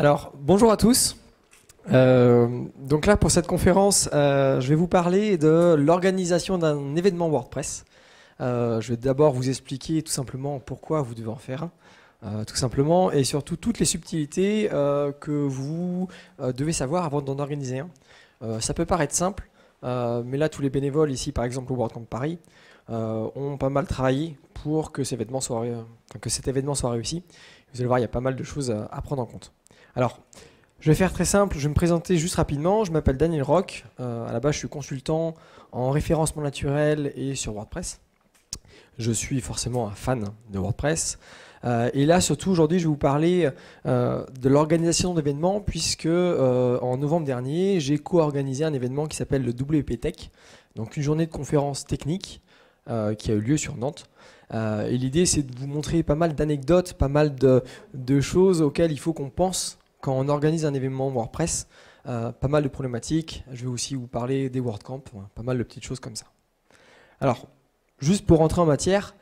Alors, bonjour à tous. Donc là, pour cette conférence, je vais vous parler de l'organisation d'un événement WordPress. Je vais d'abord vous expliquer tout simplement pourquoi vous devez en faire un, tout simplement, et surtout toutes les subtilités que vous devez savoir avant d'en organiser un. Ça peut paraître simple, mais là, tous les bénévoles ici, par exemple au WordCamp Paris, ont pas mal travaillé pour que cet événement soit réussi. Vous allez voir, il y a pas mal de choses à prendre en compte. Alors, je vais faire très simple, je vais me présenter juste rapidement. Je m'appelle Daniel Roch. À la base, je suis consultant en référencement naturel et sur WordPress. Je suis forcément un fan de WordPress. Et là, surtout, aujourd'hui, je vais vous parler de l'organisation d'événements, puisque en novembre dernier, j'ai co-organisé un événement qui s'appelle le WP Tech, donc une journée de conférence technique qui a eu lieu sur Nantes. Et l'idée, c'est de vous montrer pas mal d'anecdotes, pas mal de choses auxquelles il faut qu'on pense quand on organise un événement WordPress. Pas mal de problématiques. Je vais aussi vous parler des WordCamp, pas mal de petites choses comme ça. Alors, juste pour rentrer en matière,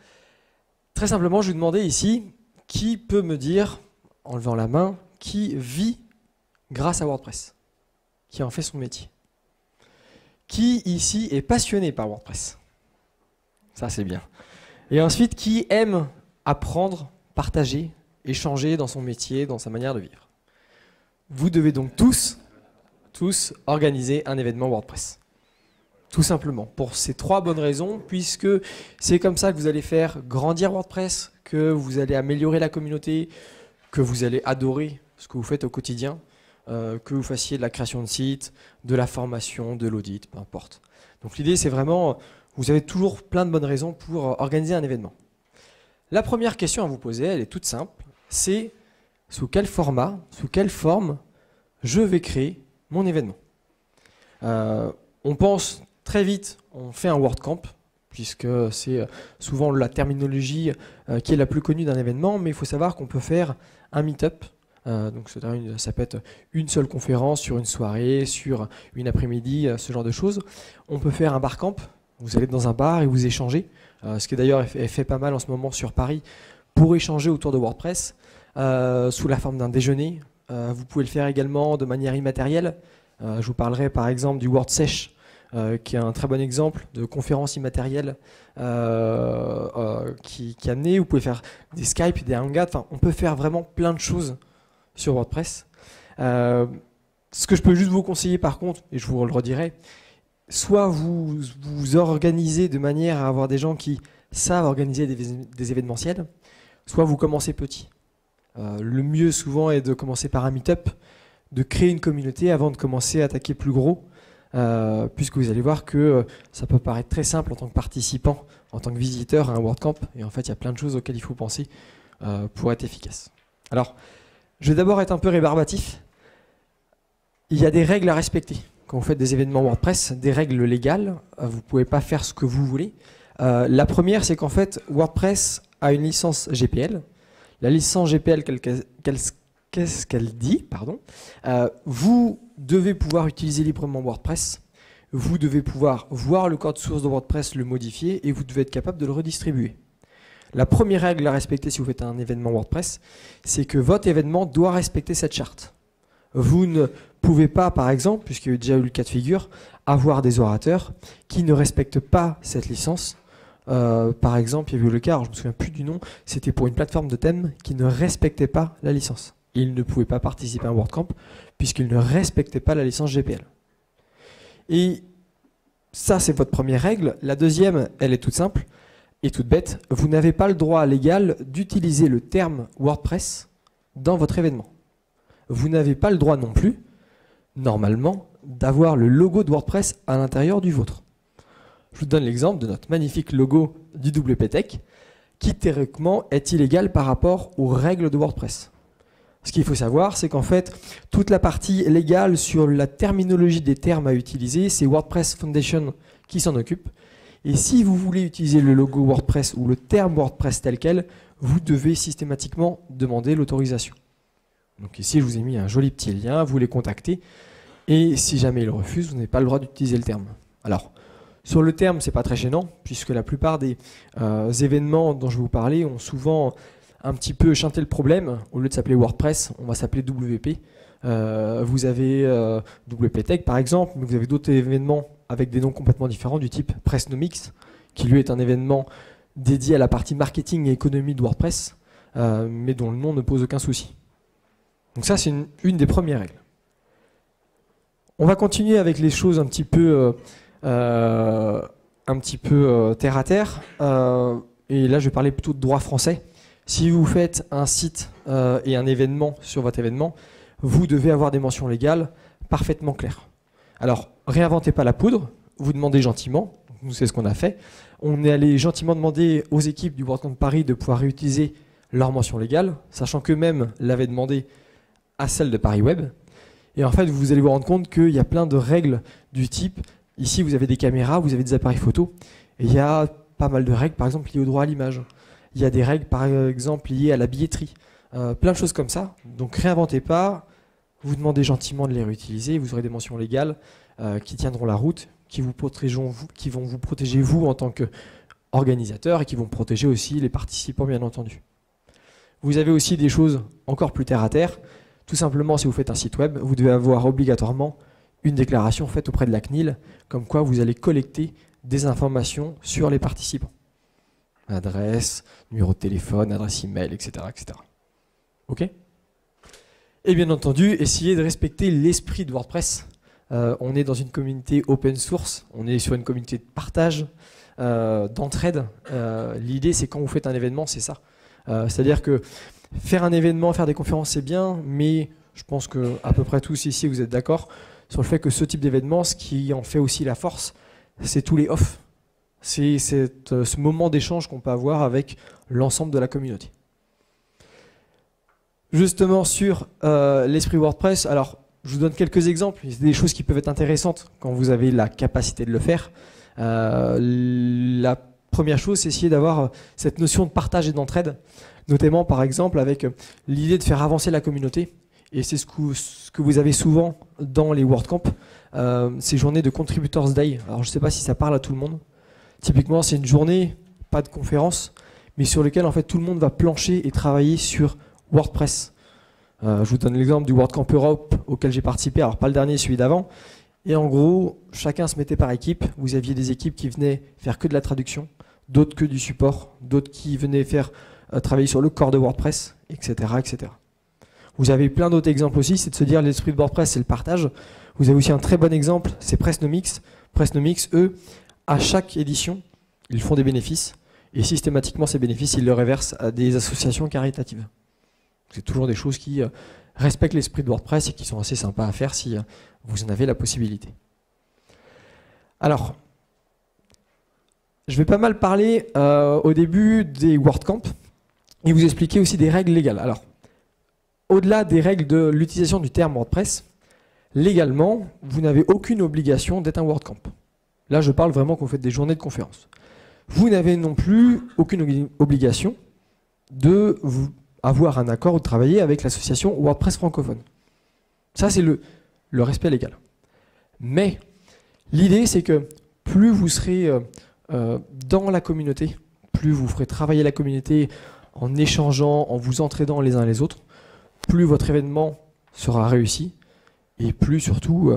très simplement, je vais vous demander ici, qui peut me dire, en levant la main, qui vit grâce à WordPress, qui en fait son métier? Qui ici est passionné par WordPress? Ça, c'est bien. Et ensuite, qui aime apprendre, partager, échanger dans son métier, dans sa manière de vivre? Vous devez donc tous organiser un événement WordPress. Tout simplement, pour ces trois bonnes raisons, puisque c'est comme ça que vous allez faire grandir WordPress, que vous allez améliorer la communauté, que vous allez adorer ce que vous faites au quotidien, que vous fassiez de la création de sites, de la formation, de l'audit, peu importe. Donc l'idée, c'est vraiment, vous avez toujours plein de bonnes raisons pour organiser un événement. La première question à vous poser, elle est toute simple, c'est sous quel format, sous quelle forme je vais créer mon événement. On pense très vite, on fait un WordCamp, puisque c'est souvent la terminologie qui est la plus connue d'un événement, mais il faut savoir qu'on peut faire un meet-up. Donc ça peut être une seule conférence sur une soirée, sur une après-midi, ce genre de choses. On peut faire un barcamp, vous allez dans un bar et vous échangez, ce qui est d'ailleurs fait pas mal en ce moment sur Paris, pour échanger autour de WordPress, sous la forme d'un déjeuner. Vous pouvez le faire également de manière immatérielle. Je vous parlerai par exemple du WordSesh, qui est un très bon exemple de conférence immatérielle qui est amenée. Vous pouvez faire des Skype, des Hangouts, enfin, on peut faire vraiment plein de choses sur WordPress. Ce que je peux juste vous conseiller par contre, et je vous le redirai, soit vous organisez de manière à avoir des gens qui savent organiser des événementiels, soit vous commencez petit. Le mieux souvent est de commencer par un meet-up, de créer une communauté avant de commencer à attaquer plus gros, puisque vous allez voir que ça peut paraître très simple en tant que participant, en tant que visiteur à un WordCamp, et en fait il y a plein de choses auxquelles il faut penser pour être efficace. Alors, je vais d'abord être un peu rébarbatif. Il y a des règles à respecter quand vous faites des événements WordPress, des règles légales. Vous ne pouvez pas faire ce que vous voulez. La première, c'est qu'en fait, WordPress a une licence GPL. La licence GPL, qu'est-ce qu'elle dit, pardon. Vous devez pouvoir utiliser librement WordPress. Vous devez pouvoir voir le code source de WordPress, le modifier, et vous devez être capable de le redistribuer. La première règle à respecter si vous faites un événement WordPress, c'est que votre événement doit respecter cette charte. Vous ne pouvez pas, par exemple, puisqu'il y a déjà eu le cas de figure, avoir des orateurs qui ne respectent pas cette licence. Par exemple, il y a eu le cas, alors je ne me souviens plus du nom, c'était pour une plateforme de thème qui ne respectait pas la licence. Ils ne pouvaient pas participer à un WordCamp puisqu'ils ne respectaient pas la licence GPL. Et ça, c'est votre première règle. La deuxième, elle est toute simple et toute bête. Vous n'avez pas le droit légal d'utiliser le terme WordPress dans votre événement. Vous n'avez pas le droit non plus, normalement, d'avoir le logo de WordPress à l'intérieur du vôtre. Je vous donne l'exemple de notre magnifique logo du WP Tech, qui théoriquement est illégal par rapport aux règles de WordPress. Ce qu'il faut savoir, c'est qu'en fait, toute la partie légale sur la terminologie des termes à utiliser, c'est WordPress Foundation qui s'en occupe. Et si vous voulez utiliser le logo WordPress ou le terme WordPress tel quel, vous devez systématiquement demander l'autorisation. Donc ici, je vous ai mis un joli petit lien, vous les contactez. Et si jamais ils refusent, vous n'avez pas le droit d'utiliser le terme. Alors, sur le terme, ce n'est pas très gênant, puisque la plupart des événements dont je vais vous parler ont souvent un petit peu chanter le problème, au lieu de s'appeler WordPress, on va s'appeler WP. Vous avez WP Tech par exemple, mais vous avez d'autres événements avec des noms complètement différents du type Pressnomics, qui lui est un événement dédié à la partie marketing et économie de WordPress, mais dont le nom ne pose aucun souci. Donc ça, c'est une des premières règles. On va continuer avec les choses un petit peu terre à terre. Et là, je vais parler plutôt de droit français. Si vous faites un site et un événement sur votre événement, vous devez avoir des mentions légales parfaitement claires. Alors, réinventez pas la poudre, vous demandez gentiment, nous c'est ce qu'on a fait. On est allé gentiment demander aux équipes du WordCamp Paris de pouvoir réutiliser leurs mentions légales, sachant qu'eux-mêmes l'avaient demandé à celle de Paris Web. Et en fait, vous allez vous rendre compte qu'il y a plein de règles du type, ici vous avez des caméras, vous avez des appareils photo, et il y a pas mal de règles, par exemple, liées au droit à l'image. Il y a des règles, par exemple, liées à la billetterie. Plein de choses comme ça. Donc, réinventez pas, vous demandez gentiment de les réutiliser, vous aurez des mentions légales qui tiendront la route, qui vont vous protéger vous en tant qu'organisateur et qui vont protéger aussi les participants, bien entendu. Vous avez aussi des choses encore plus terre à terre. Tout simplement, si vous faites un site web, vous devez avoir obligatoirement une déclaration faite auprès de la CNIL, comme quoi vous allez collecter des informations sur les participants. Adresse, numéro de téléphone, adresse email, etc. etc. OK ? Et bien entendu, essayez de respecter l'esprit de WordPress. On est dans une communauté open source, on est sur une communauté de partage, d'entraide. L'idée, c'est quand vous faites un événement, c'est ça. C'est-à-dire que faire un événement, faire des conférences, c'est bien, mais je pense qu'à peu près tous ici, vous êtes d'accord sur le fait que ce type d'événement, ce qui en fait aussi la force, c'est tous les off. C'est ce moment d'échange qu'on peut avoir avec l'ensemble de la communauté. Justement sur l'esprit WordPress, alors je vous donne quelques exemples, il y a des choses qui peuvent être intéressantes quand vous avez la capacité de le faire. La première chose, c'est essayer d'avoir cette notion de partage et d'entraide, notamment par exemple avec l'idée de faire avancer la communauté. Et c'est ce que vous avez souvent dans les WordCamp, ces journées de Contributors Day. Alors je ne sais pas si ça parle à tout le monde. Typiquement, c'est une journée, pas de conférence, mais sur laquelle en fait tout le monde va plancher et travailler sur WordPress. Je vous donne l'exemple du WordCamp Europe auquel j'ai participé, alors pas le dernier, celui d'avant. Et en gros, chacun se mettait par équipe. Vous aviez des équipes qui venaient faire que de la traduction, d'autres que du support, d'autres qui venaient faire travailler sur le corps de WordPress, etc., etc. Vous avez plein d'autres exemples aussi, c'est de se dire l'esprit de WordPress, c'est le partage. Vous avez aussi un très bon exemple, c'est Pressnomics. Pressnomics, eux, à chaque édition, ils font des bénéfices. Et systématiquement, ces bénéfices, ils les reversent à des associations caritatives. C'est toujours des choses qui respectent l'esprit de WordPress et qui sont assez sympas à faire si vous en avez la possibilité. Alors, je vais pas mal parler au début des WordCamp et vous expliquer aussi des règles légales. Alors, au-delà des règles de l'utilisation du terme WordPress, légalement, vous n'avez aucune obligation d'être un WordCamp. Là, je parle vraiment quand vous faites des journées de conférences. Vous n'avez non plus aucune obligation de avoir un accord ou de travailler avec l'association WordPress francophone. Ça, c'est le respect légal. Mais l'idée, c'est que plus vous serez dans la communauté, plus vous ferez travailler la communauté en échangeant, en vous entraidant les uns les autres, plus votre événement sera réussi et plus surtout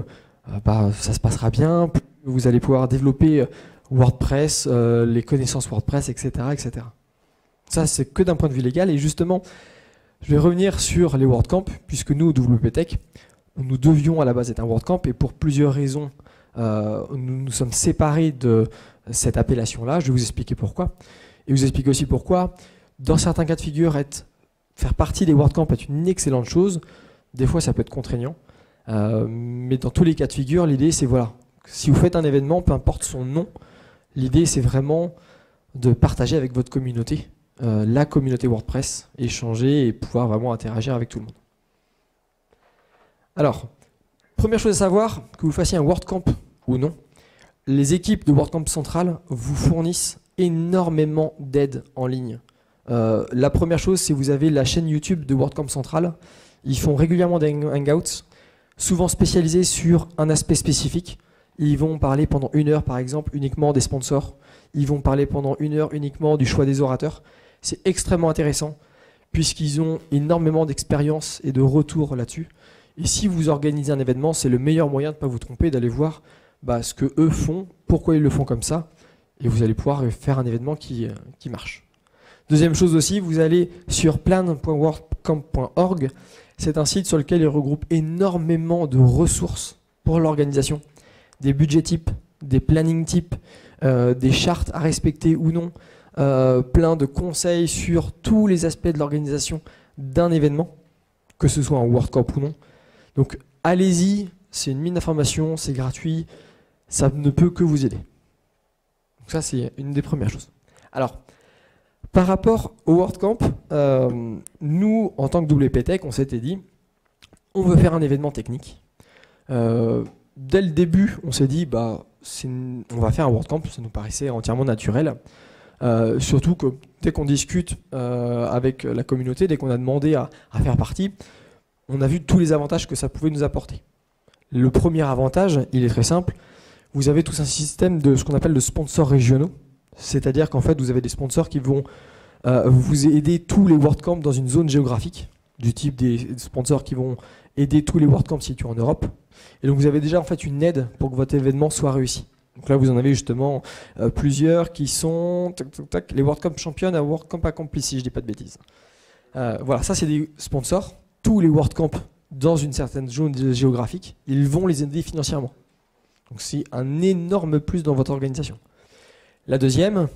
ça se passera bien, plus vous allez pouvoir développer WordPress, les connaissances WordPress, etc., etc. Ça, c'est que d'un point de vue légal. Et justement, je vais revenir sur les WordCamp, puisque nous, WP Tech, nous devions à la base être un WordCamp, et pour plusieurs raisons, nous nous sommes séparés de cette appellation-là. Je vais vous expliquer pourquoi. Et vous expliquer aussi pourquoi, dans certains cas de figure, faire partie des WordCamp est une excellente chose. Des fois, ça peut être contraignant. Mais dans tous les cas de figure, l'idée, c'est voilà, si vous faites un événement, peu importe son nom, l'idée, c'est vraiment de partager avec votre communauté, la communauté WordPress, échanger et pouvoir vraiment interagir avec tout le monde. Alors, première chose à savoir, que vous fassiez un WordCamp ou non, les équipes de WordCamp Central vous fournissent énormément d'aide en ligne. La première chose, c'est que vous avez la chaîne YouTube de WordCamp Central. Ils font régulièrement des hangouts, souvent spécialisés sur un aspect spécifique. Ils vont parler pendant 1 heure, par exemple, uniquement des sponsors. Ils vont parler pendant 1 heure uniquement du choix des orateurs. C'est extrêmement intéressant. puisqu'ils ont énormément d'expérience et de retour là-dessus. Et si vous organisez un événement, c'est le meilleur moyen de ne pas vous tromper, d'aller voir ce que eux font, pourquoi ils le font comme ça, et vous allez pouvoir faire un événement qui marche. Deuxième chose aussi, vous allez sur plan.wordcamp.org. C'est un site sur lequel il regroupe énormément de ressources pour l'organisation. Des budgets types, des plannings types, des chartes à respecter ou non, plein de conseils sur tous les aspects de l'organisation d'un événement, que ce soit un WordCamp ou non. Donc allez-y, c'est une mine d'informations, c'est gratuit, ça ne peut que vous aider. Donc ça, c'est une des premières choses. Alors, par rapport au WordCamp, nous, en tant que WPTech, on s'était dit, on veut faire un événement technique. Dès le début, on s'est dit, on va faire un WordCamp, ça nous paraissait entièrement naturel. Surtout que dès qu'on discute avec la communauté, dès qu'on a demandé à faire partie, on a vu tous les avantages que ça pouvait nous apporter. Le premier avantage, il est très simple, vous avez tous un système de ce qu'on appelle de sponsors régionaux. C'est-à-dire qu'en fait, vous avez des sponsors qui vont vous aider tous les WordCamp dans une zone géographique, du type des sponsors qui vont aider tous les WordCamp situés en Europe. Et donc, vous avez déjà en fait une aide pour que votre événement soit réussi. Donc là, vous en avez justement plusieurs qui sont les WordCamp Champions à WordCamp Accompli, si je ne dis pas de bêtises. Voilà, ça, c'est des sponsors. Tous les WordCamp dans une certaine zone géographique, ils vont les aider financièrement. Donc, c'est un énorme plus dans votre organisation. La deuxième,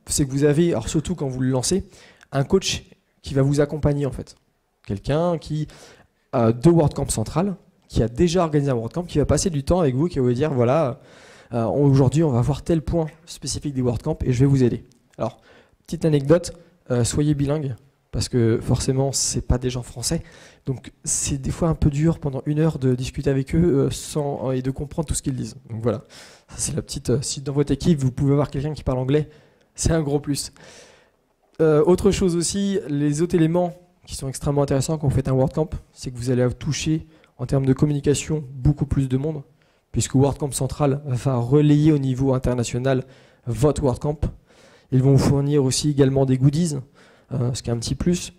c'est que vous avez, alors surtout quand vous le lancez, un coach qui va vous accompagner en fait. Quelqu'un qui de WordCamp Central, qui a déjà organisé un WordCamp, qui va passer du temps avec vous, qui va vous dire voilà, aujourd'hui on va voir tel point spécifique des WordCamp et je vais vous aider. Alors, petite anecdote, soyez bilingue, parce que forcément c'est pas des gens français, donc c'est des fois un peu dur pendant 1 heure de discuter avec eux et de comprendre tout ce qu'ils disent. Donc voilà, ça c'est la petite. Si dans votre équipe vous pouvez avoir quelqu'un qui parle anglais, c'est un gros plus. Autre chose aussi, les autres éléments qui sont extrêmement intéressants quand vous faites un WordCamp, c'est que vous allez toucher en termes de communication beaucoup plus de monde, puisque WordCamp Central va relayer au niveau international votre WordCamp. Ils vont vous fournir aussi également des goodies, ce qui est un petit plus.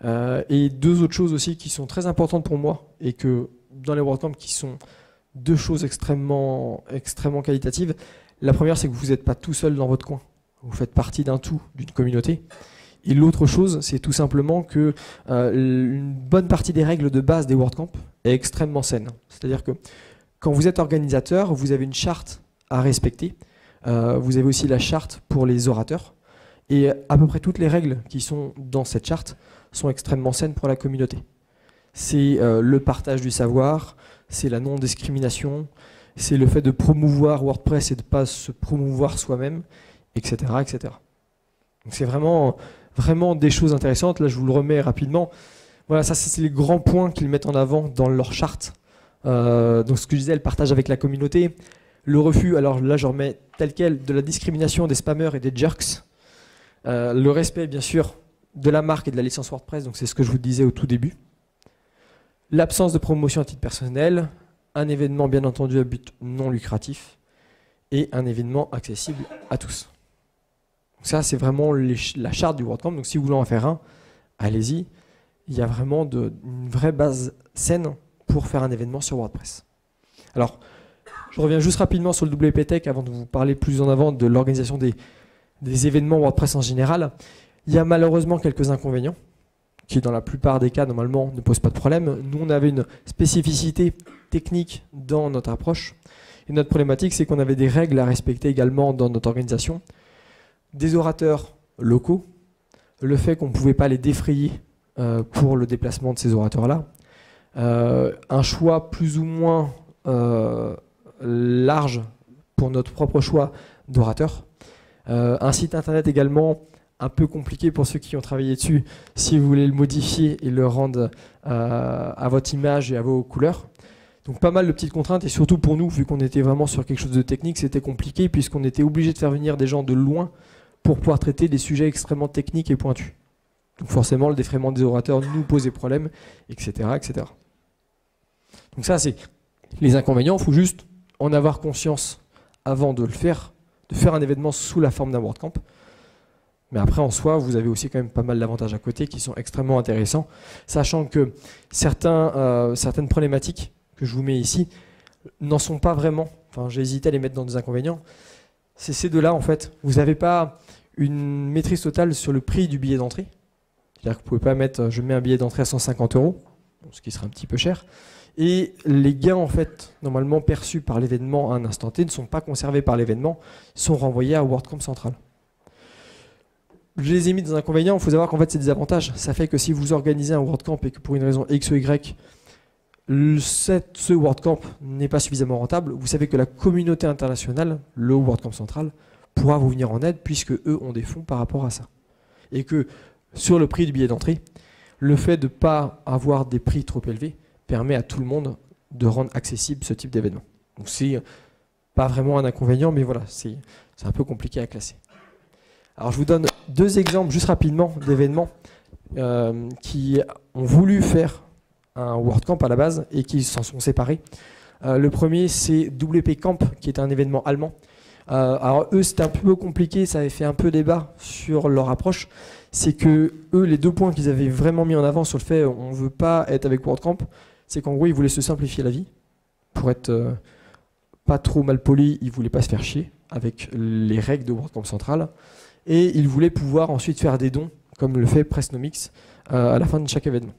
Et deux autres choses aussi qui sont très importantes pour moi et que dans les WordCamp qui sont deux choses extrêmement qualitatives. La première, c'est que vous n'êtes pas tout seul dans votre coin. Vous faites partie d'un tout, d'une communauté. Et l'autre chose, c'est tout simplement que une bonne partie des règles de base des WordCamp est extrêmement saine. C'est-à-dire que quand vous êtes organisateur, vous avez une charte à respecter. Vous avez aussi la charte pour les orateurs. Et à peu près toutes les règles qui sont dans cette charte sont extrêmement saines pour la communauté. C'est le partage du savoir, c'est la non-discrimination, c'est le fait de promouvoir WordPress et de ne pas se promouvoir soi-même, etc., etc. Donc c'est vraiment des choses intéressantes. Là, je vous le remets rapidement. Voilà, ça, c'est les grands points qu'ils mettent en avant dans leur charte. Donc ce que je disais, le partage avec la communauté. Le refus, alors là, je remets tel quel, de la discrimination des spammers et des jerks. Le respect, bien sûr, de la marque et de la licence WordPress, donc c'est ce que je vous disais au tout début. L'absence de promotion à titre personnel, un événement bien entendu à but non lucratif et un événement accessible à tous. Donc ça, c'est vraiment la charte du WordCamp. Donc si vous voulez en faire un, allez-y. Il y a vraiment une vraie base saine pour faire un événement sur WordPress. Alors, je reviens juste rapidement sur le WPTech avant de vous parler plus en avant de l'organisation des événements WordPress en général. Il y a malheureusement quelques inconvénients qui, dans la plupart des cas, normalement, ne posent pas de problème. Nous, on avait une spécificité technique dans notre approche. Et notre problématique, c'est qu'on avait des règles à respecter également dans notre organisation. Des orateurs locaux, le fait qu'on ne pouvait pas les défrayer pour le déplacement de ces orateurs-là, un choix plus ou moins large pour notre propre choix d'orateurs, un site internet également un peu compliqué pour ceux qui ont travaillé dessus, si vous voulez le modifier et le rendre à votre image et à vos couleurs. Donc pas mal de petites contraintes et surtout pour nous, vu qu'on était vraiment sur quelque chose de technique, c'était compliqué puisqu'on était obligé de faire venir des gens de loin pour pouvoir traiter des sujets extrêmement techniques et pointus. Donc forcément, le défraiement des orateurs nous posait problème, etc., etc. Donc ça, c'est les inconvénients. Il faut juste en avoir conscience avant de le faire, de faire un événement sous la forme d'un WordCamp. Mais après, en soi, vous avez aussi quand même pas mal d'avantages à côté qui sont extrêmement intéressants, sachant que certaines problématiques que je vous mets ici n'en sont pas vraiment. Enfin, j'ai hésité à les mettre dans des inconvénients. C'est ces deux-là, en fait. Vous n'avez pas une maîtrise totale sur le prix du billet d'entrée. C'est-à-dire que vous ne pouvez pas mettre, je mets un billet d'entrée à 150 €, ce qui serait un petit peu cher. Et les gains, en fait, normalement perçus par l'événement à un instant T, ne sont pas conservés par l'événement, sont renvoyés à WordCamp Central. Je les ai mis dans un inconvénient, il faut savoir qu'en fait c'est des avantages. Ça fait que si vous organisez un WordCamp et que pour une raison X ou Y, ce WordCamp n'est pas suffisamment rentable, vous savez que la communauté internationale, le WordCamp Central, pourra vous venir en aide puisque eux ont des fonds par rapport à ça. Et que sur le prix du billet d'entrée, le fait de ne pas avoir des prix trop élevés permet à tout le monde de rendre accessible ce type d'événement. Donc c'est pas vraiment un inconvénient, mais voilà, c'est un peu compliqué à classer. Alors je vous donne deux exemples juste rapidement d'événements qui ont voulu faire un WordCamp à la base et qui s'en sont séparés. Le premier c'est WP Camp qui est un événement allemand. Alors eux c'était un peu compliqué, ça avait fait un peu débat sur leur approche. C'est que eux les deux points qu'ils avaient vraiment mis en avant sur le fait on ne veut pas être avec WordCamp, c'est qu'en gros ils voulaient se simplifier la vie. Pour être pas trop mal poli, ils ne voulaient pas se faire chier avec les règles de WordCamp Central. Et ils voulaient pouvoir ensuite faire des dons, comme le fait Pressnomics, à la fin de chaque événement.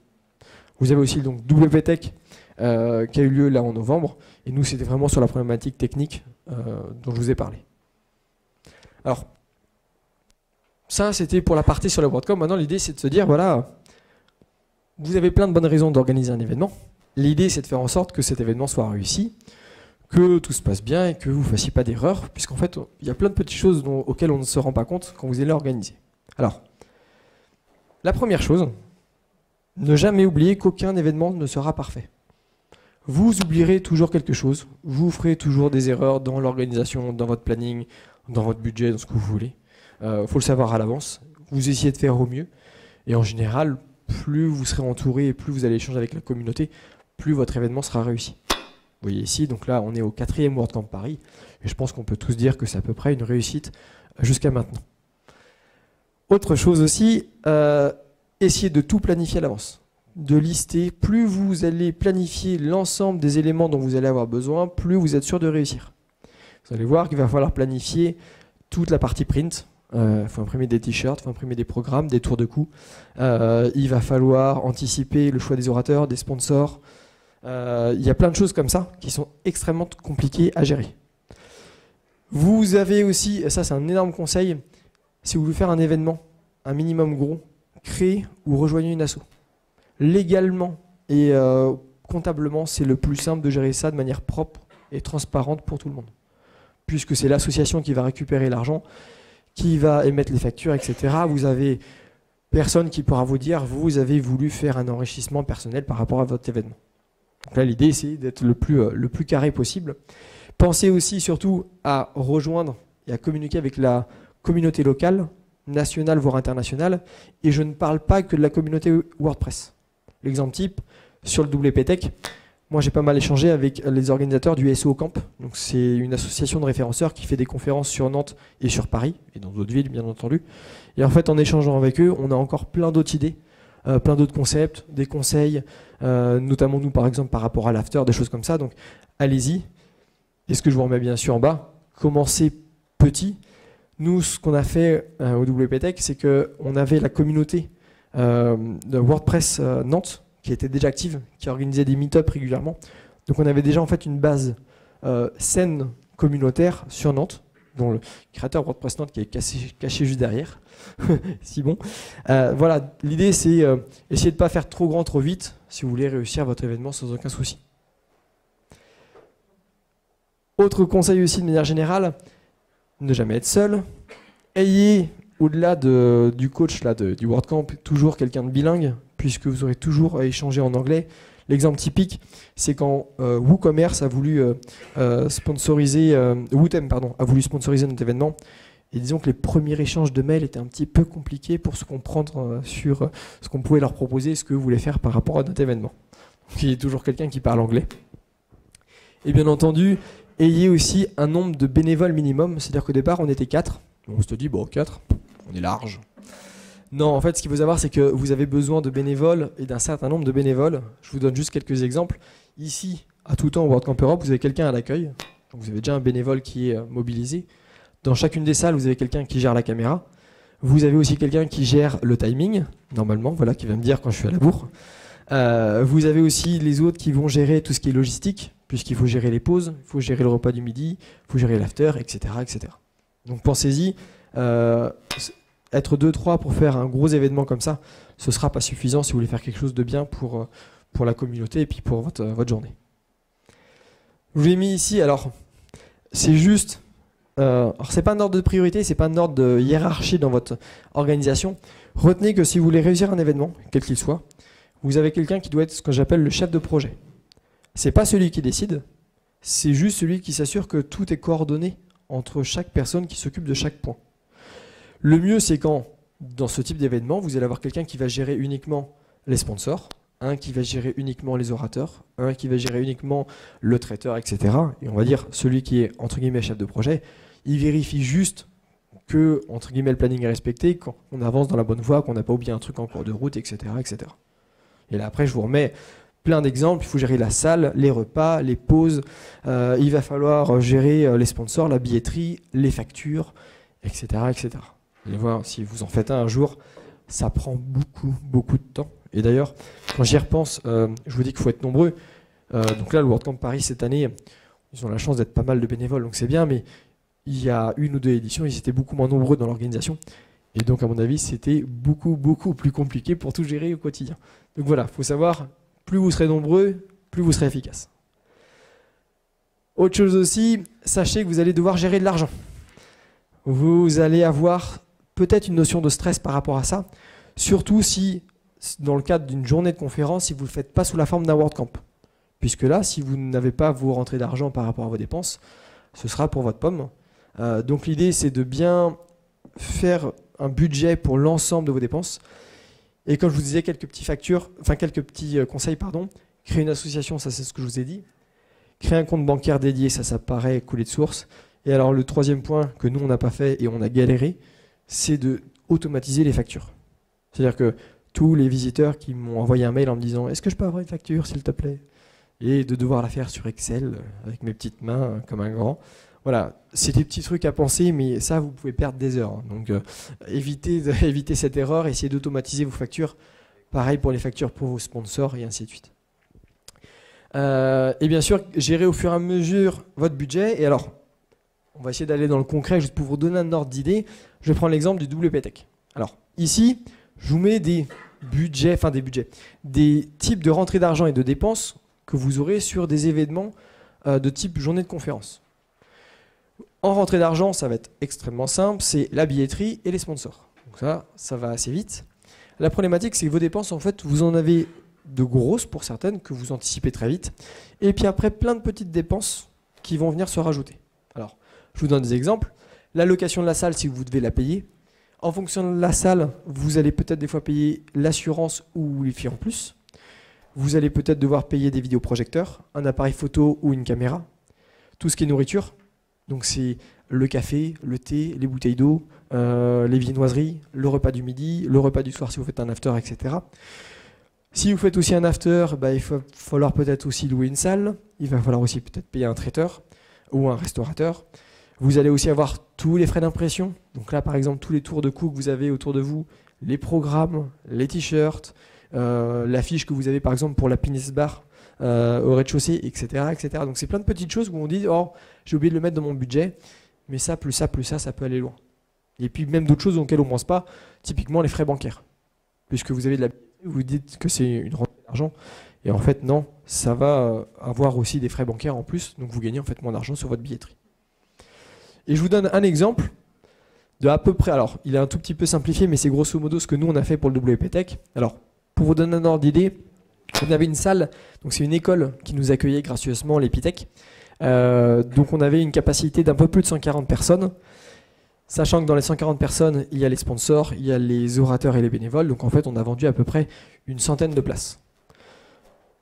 Vous avez aussi donc WPTech qui a eu lieu là en novembre. Et nous, c'était vraiment sur la problématique technique dont je vous ai parlé. Alors, ça, c'était pour la partie sur le WordCamp. Maintenant, l'idée, c'est de se dire, voilà, vous avez plein de bonnes raisons d'organiser un événement. L'idée, c'est de faire en sorte que cet événement soit réussi, que tout se passe bien et que vous ne fassiez pas d'erreur, puisqu'en fait, il y a plein de petites choses auxquelles on ne se rend pas compte quand vous allez organiser. Alors, la première chose, ne jamais oublier qu'aucun événement ne sera parfait. Vous oublierez toujours quelque chose, vous ferez toujours des erreurs dans l'organisation, dans votre planning, dans votre budget, dans ce que vous voulez. Faut le savoir à l'avance, vous essayez de faire au mieux, et en général, plus vous serez entouré et plus vous allez échanger avec la communauté, plus votre événement sera réussi. Vous voyez ici, donc là on est au 4e WordCamp Paris, et je pense qu'on peut tous dire que c'est à peu près une réussite jusqu'à maintenant. Autre chose aussi, essayez de tout planifier à l'avance, de lister. Plus vous allez planifier l'ensemble des éléments dont vous allez avoir besoin, plus vous êtes sûr de réussir. Vous allez voir qu'il va falloir planifier toute la partie print. Il faut imprimer des t-shirts, il faut imprimer des programmes, des tours de cou. Il va falloir anticiper le choix des orateurs, des sponsors. Il y a plein de choses comme ça qui sont extrêmement compliquées à gérer. Vous avez aussi, et ça c'est un énorme conseil, si vous voulez faire un événement, un minimum gros, créez ou rejoignez une asso. Légalement et comptablement, c'est le plus simple de gérer ça de manière propre et transparente pour tout le monde. Puisque c'est l'association qui va récupérer l'argent, qui va émettre les factures, etc. Vous avez personne qui pourra vous dire, vous avez voulu faire un enrichissement personnel par rapport à votre événement. Donc là, l'idée, c'est d'être le plus carré possible. Pensez aussi surtout à rejoindre et à communiquer avec la communauté locale, nationale, voire internationale. Et je ne parle pas que de la communauté WordPress. L'exemple type, sur le WPTech, moi j'ai pas mal échangé avec les organisateurs du SEO Camp. Donc c'est une association de référenceurs qui fait des conférences sur Nantes et sur Paris, et dans d'autres villes bien entendu. Et en fait, en échangeant avec eux, on a encore plein d'autres idées. Plein d'autres concepts, des conseils, notamment nous par exemple par rapport à l'after, des choses comme ça. Donc allez-y. Et ce que je vous remets bien sûr en bas, commencez petit. Nous, ce qu'on a fait au WPTech, c'est qu'on avait la communauté de WordPress Nantes qui était déjà active, qui organisait des meet-up régulièrement. Donc on avait déjà en fait une base saine communautaire sur Nantes, dont le créateur WordPress Nantes qui est caché juste derrière. Si bon. Voilà, l'idée c'est essayer de ne pas faire trop grand trop vite si vous voulez réussir votre événement sans aucun souci. Autre conseil aussi de manière générale, ne jamais être seul. Ayez, au-delà du coach là, du WordCamp, toujours quelqu'un de bilingue, puisque vous aurez toujours à échanger en anglais. L'exemple typique, c'est quand WooCommerce a voulu sponsoriser, Wootem pardon, a voulu sponsoriser notre événement. Et disons que les premiers échanges de mails étaient un petit peu compliqués pour se comprendre sur ce qu'on pouvait leur proposer, ce que vous voulez faire par rapport à notre événement. Donc, il y a toujours quelqu'un qui parle anglais. Et bien entendu, ayez aussi un nombre de bénévoles minimum. C'est-à-dire qu'au départ, on était 4. On se dit, bon, 4, on est large. Non, en fait, ce qu'il faut savoir, c'est que vous avez besoin de bénévoles et d'un certain nombre de bénévoles. Je vous donne juste quelques exemples. Ici, à tout temps au WordCamp Europe, vous avez quelqu'un à l'accueil. Donc vous avez déjà un bénévole qui est mobilisé. Dans chacune des salles, vous avez quelqu'un qui gère la caméra. Vous avez aussi quelqu'un qui gère le timing, normalement, voilà, qui va me dire quand je suis à la bourre. Vous avez aussi les autres qui vont gérer tout ce qui est logistique, puisqu'il faut gérer les pauses, il faut gérer le repas du midi, il faut gérer l'after, etc., etc. Donc pensez-y, être 2-3 pour faire un gros événement comme ça, ce ne sera pas suffisant si vous voulez faire quelque chose de bien pour la communauté et puis pour votre journée. Je vous l'ai mis ici, alors c'est juste, alors c'est pas un ordre de priorité, c'est pas un ordre de hiérarchie dans votre organisation. Retenez que si vous voulez réussir un événement, quel qu'il soit, vous avez quelqu'un qui doit être ce que j'appelle le chef de projet. C'est pas celui qui décide, c'est juste celui qui s'assure que tout est coordonné entre chaque personne qui s'occupe de chaque point. Le mieux, c'est quand, dans ce type d'événement, vous allez avoir quelqu'un qui va gérer uniquement les sponsors, un qui va gérer uniquement les orateurs, un qui va gérer uniquement le traiteur, etc. Et on va dire, celui qui est, entre guillemets, chef de projet, il vérifie juste que, entre guillemets, le planning est respecté, qu'on avance dans la bonne voie, qu'on n'a pas oublié un truc en cours de route, etc., etc. Et là, après, je vous remets plein d'exemples. Il faut gérer la salle, les repas, les pauses. Il va falloir gérer les sponsors, la billetterie, les factures, etc., etc. Allez voir, si vous en faites un jour, ça prend beaucoup, beaucoup de temps. Et d'ailleurs, quand j'y repense, je vous dis qu'il faut être nombreux. Donc là, le WordCamp Paris, cette année, ils ont la chance d'être pas mal de bénévoles, donc c'est bien, mais il y a une ou deux éditions, ils étaient beaucoup moins nombreux dans l'organisation. Et donc, à mon avis, c'était beaucoup, beaucoup plus compliqué pour tout gérer au quotidien. Donc voilà, il faut savoir, plus vous serez nombreux, plus vous serez efficace. Autre chose aussi, sachez que vous allez devoir gérer de l'argent. Vous allez avoir peut-être une notion de stress par rapport à ça, surtout si, dans le cadre d'une journée de conférence, si vous ne le faites pas sous la forme d'un WordCamp. Puisque là, si vous n'avez pas vos rentrées d'argent par rapport à vos dépenses, ce sera pour votre pomme. Donc l'idée, c'est de bien faire un budget pour l'ensemble de vos dépenses. Et comme je vous disais, quelques petits conseils, pardon. Créer une association, ça c'est ce que je vous ai dit. Créer un compte bancaire dédié, ça paraît couler de source. Et alors le troisième point que nous on n'a pas fait et on a galéré, c'est de automatiser les factures. C'est-à-dire que tous les visiteurs qui m'ont envoyé un mail en me disant « Est-ce que je peux avoir une facture, s'il te plaît ?» Et de devoir la faire sur Excel, avec mes petites mains, comme un grand. Voilà, c'est des petits trucs à penser, mais ça, vous pouvez perdre des heures. Donc, évitez cette erreur, essayez d'automatiser vos factures. Pareil pour les factures pour vos sponsors, et ainsi de suite. Et bien sûr, gérer au fur et à mesure votre budget. Et alors, on va essayer d'aller dans le concret, juste pour vous donner un ordre d'idée. Je vais prendre l'exemple du WPTech. Alors, ici, je vous mets des types de rentrées d'argent et de dépenses que vous aurez sur des événements de type journée de conférence. En rentrée d'argent, ça va être extrêmement simple, c'est la billetterie et les sponsors. Donc ça va assez vite. La problématique, c'est que vos dépenses, en fait, vous en avez de grosses pour certaines, que vous anticipez très vite. Et puis après, plein de petites dépenses qui vont venir se rajouter. Alors, je vous donne des exemples. La location de la salle, si vous devez la payer. En fonction de la salle, vous allez peut-être des fois payer l'assurance ou les filles en plus. Vous allez peut-être devoir payer des vidéoprojecteurs, un appareil photo ou une caméra. Tout ce qui est nourriture. Donc c'est le café, le thé, les bouteilles d'eau, les viennoiseries, le repas du midi, le repas du soir si vous faites un after, etc. Si vous faites aussi un after, il va falloir peut-être aussi louer une salle. Il va falloir aussi peut-être payer un traiteur ou un restaurateur. Vous allez aussi avoir tous les frais d'impression. Donc là, par exemple, tous les tours de cou que vous avez autour de vous, les programmes, les t-shirts, l'affiche que vous avez par exemple pour la Pines Bar au rez-de-chaussée, etc., etc. Donc c'est plein de petites choses où on dit « Oh, j'ai oublié de le mettre dans mon budget, mais ça, plus ça, plus ça peut aller loin. » Et puis même d'autres choses auxquelles on ne pense pas, typiquement les frais bancaires. Puisque vous avez de la vous dites que c'est une rentrée d'argent, et en fait non, ça va avoir aussi des frais bancaires en plus, donc vous gagnez en fait moins d'argent sur votre billetterie. Et je vous donne un exemple de à peu près, alors il est un tout petit peu simplifié, mais c'est grosso modo ce que nous on a fait pour le WPTech. Alors, pour vous donner un ordre d'idée, on avait une salle, donc c'est une école qui nous accueillait gracieusement, l'Epitech. Donc on avait une capacité d'un peu plus de 140 personnes, sachant que dans les 140 personnes, il y a les sponsors, il y a les orateurs et les bénévoles, donc en fait on a vendu à peu près une centaine de places.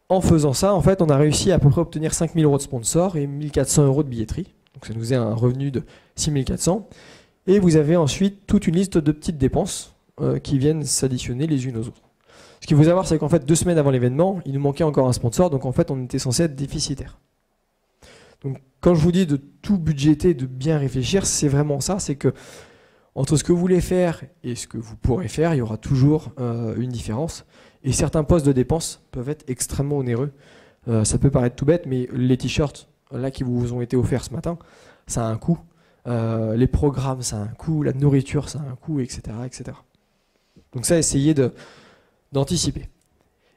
En faisant ça, en fait, on a réussi à peu près obtenir 5 000 € de sponsors et 1 400 € de billetterie, donc ça nous faisait un revenu de 6 400. Et vous avez ensuite toute une liste de petites dépenses qui viennent s'additionner les unes aux autres. Ce qu'il faut savoir, c'est qu'en fait, 2 semaines avant l'événement, il nous manquait encore un sponsor, donc en fait, on était censé être déficitaire. Donc, quand je vous dis de tout budgéter, de bien réfléchir, c'est vraiment ça, c'est que entre ce que vous voulez faire et ce que vous pourrez faire, il y aura toujours une différence. Et certains postes de dépenses peuvent être extrêmement onéreux. Ça peut paraître tout bête, mais les t-shirts là qui vous ont été offerts ce matin, ça a un coût. Les programmes, ça a un coût. La nourriture, ça a un coût, etc., etc. Donc ça, essayez d'anticiper.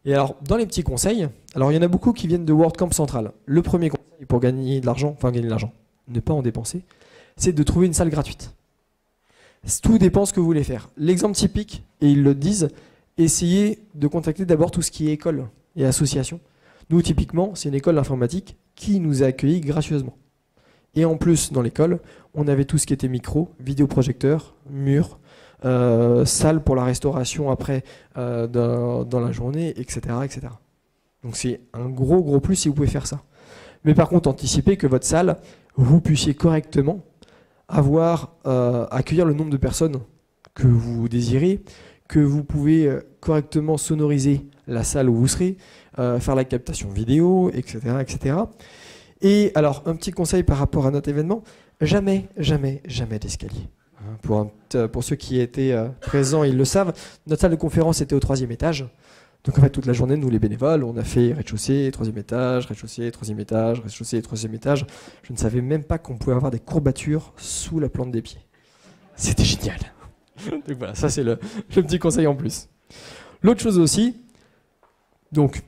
Et alors, dans les petits conseils, alors il y en a beaucoup qui viennent de WordCamp Central. Le premier conseil pour gagner de l'argent, enfin gagner de l'argent, ne pas en dépenser, c'est de trouver une salle gratuite. Tout dépend ce que vous voulez faire. L'exemple typique, et ils le disent, essayez de contacter d'abord tout ce qui est école et association. Nous, typiquement, c'est une école d'informatique qui nous a accueillis gracieusement. Et en plus, dans l'école, on avait tout ce qui était micro, vidéoprojecteur, mur, salle pour la restauration après dans la journée, etc., etc. Donc c'est un gros plus si vous pouvez faire ça. Mais par contre, anticipez que votre salle, vous puissiez correctement accueillir le nombre de personnes que vous désirez, que vous pouvez correctement sonoriser la salle où vous serez, faire la captation vidéo, etc., etc. Et alors, un petit conseil par rapport à notre événement, jamais d'escalier. Pour ceux qui étaient présents, ils le savent, notre salle de conférence était au 3e étage. Donc en fait, toute la journée, nous les bénévoles, on a fait rez-de-chaussée, 3e étage, rez-de-chaussée, 3e étage, rez-de-chaussée, 3e étage. Je ne savais même pas qu'on pouvait avoir des courbatures sous la plante des pieds. C'était génial. Donc voilà, ça c'est le petit conseil en plus. L'autre chose aussi, donc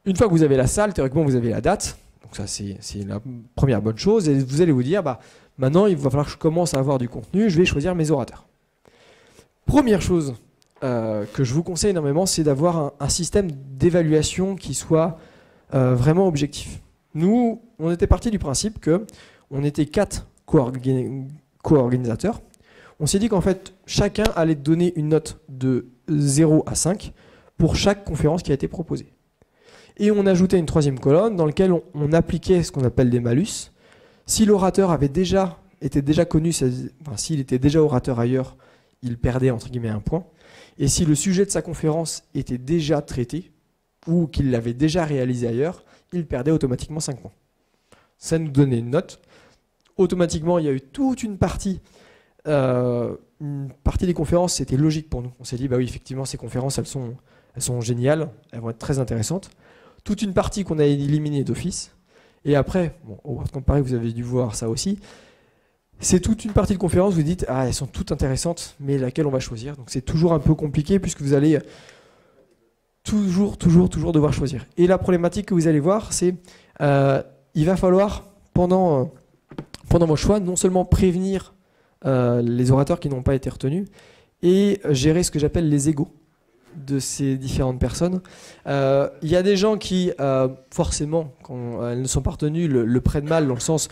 une fois que vous avez la salle, théoriquement vous avez la date. Donc ça c'est la première bonne chose. Et vous allez vous dire, bah, maintenant il va falloir que je commence à avoir du contenu, je vais choisir mes orateurs. Première chose que je vous conseille énormément, c'est d'avoir un système d'évaluation qui soit vraiment objectif. Nous, on était parti du principe qu'on était 4 co-organisateurs. On s'est dit qu'en fait, chacun allait donner une note de 0 à 5 pour chaque conférence qui a été proposée. Et on ajoutait une 3e colonne dans laquelle on appliquait ce qu'on appelle des malus. Si l'orateur était déjà connu, enfin, s'il était déjà orateur ailleurs, il perdait entre guillemets un point. Et si le sujet de sa conférence était déjà traité, ou qu'il l'avait déjà réalisé ailleurs, il perdait automatiquement 5 points. Ça nous donnait une note. Automatiquement, il y a eu toute une partie des conférences, c'était logique pour nous. On s'est dit, bah oui, effectivement, ces conférences, elles sont géniales, elles vont être très intéressantes. Toute une partie qu'on a éliminée d'office. Et après, bon, au WordCamp Paris, vous avez dû voir ça aussi. C'est toute une partie de conférence, vous dites, ah, elles sont toutes intéressantes, mais laquelle on va choisir? Donc c'est toujours un peu compliqué puisque vous allez toujours devoir choisir. Et la problématique que vous allez voir, c'est il va falloir, pendant vos choix, non seulement prévenir les orateurs qui n'ont pas été retenus et gérer ce que j'appelle les égos de ces différentes personnes. Il y a des gens qui, forcément, quand elles ne sont pas retenues, le prennent mal dans le sens...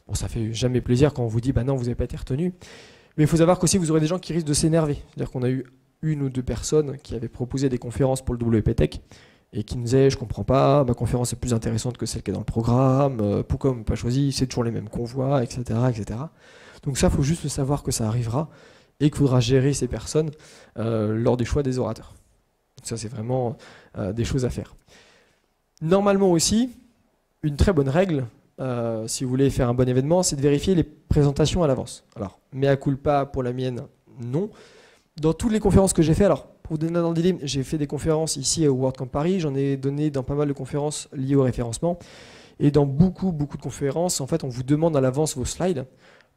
Bon, ça fait jamais plaisir quand on vous dit bah non, vous n'avez pas été retenu. Mais il faut savoir qu'aussi vous aurez des gens qui risquent de s'énerver. C'est-à-dire qu'on a eu 1 ou 2 personnes qui avaient proposé des conférences pour le WP Tech et qui nous disaient je comprends pas, ma conférence est plus intéressante que celle qui est dans le programme, pourquoi on m'a pas choisi, c'est toujours les mêmes qu'on voit, etc., etc. Donc ça, il faut juste savoir que ça arrivera et qu'il faudra gérer ces personnes lors des choix des orateurs. Donc ça, c'est vraiment des choses à faire. Normalement aussi, une très bonne règle, si vous voulez faire un bon événement, c'est de vérifier les présentations à l'avance. Alors, mea culpa pour la mienne, non. Dans toutes les conférences que j'ai fait, alors pour vous donner un ordre d'idée, j'ai fait des conférences ici au WordCamp Paris, j'en ai donné dans pas mal de conférences liées au référencement. Et dans beaucoup de conférences, en fait, on vous demande à l'avance vos slides.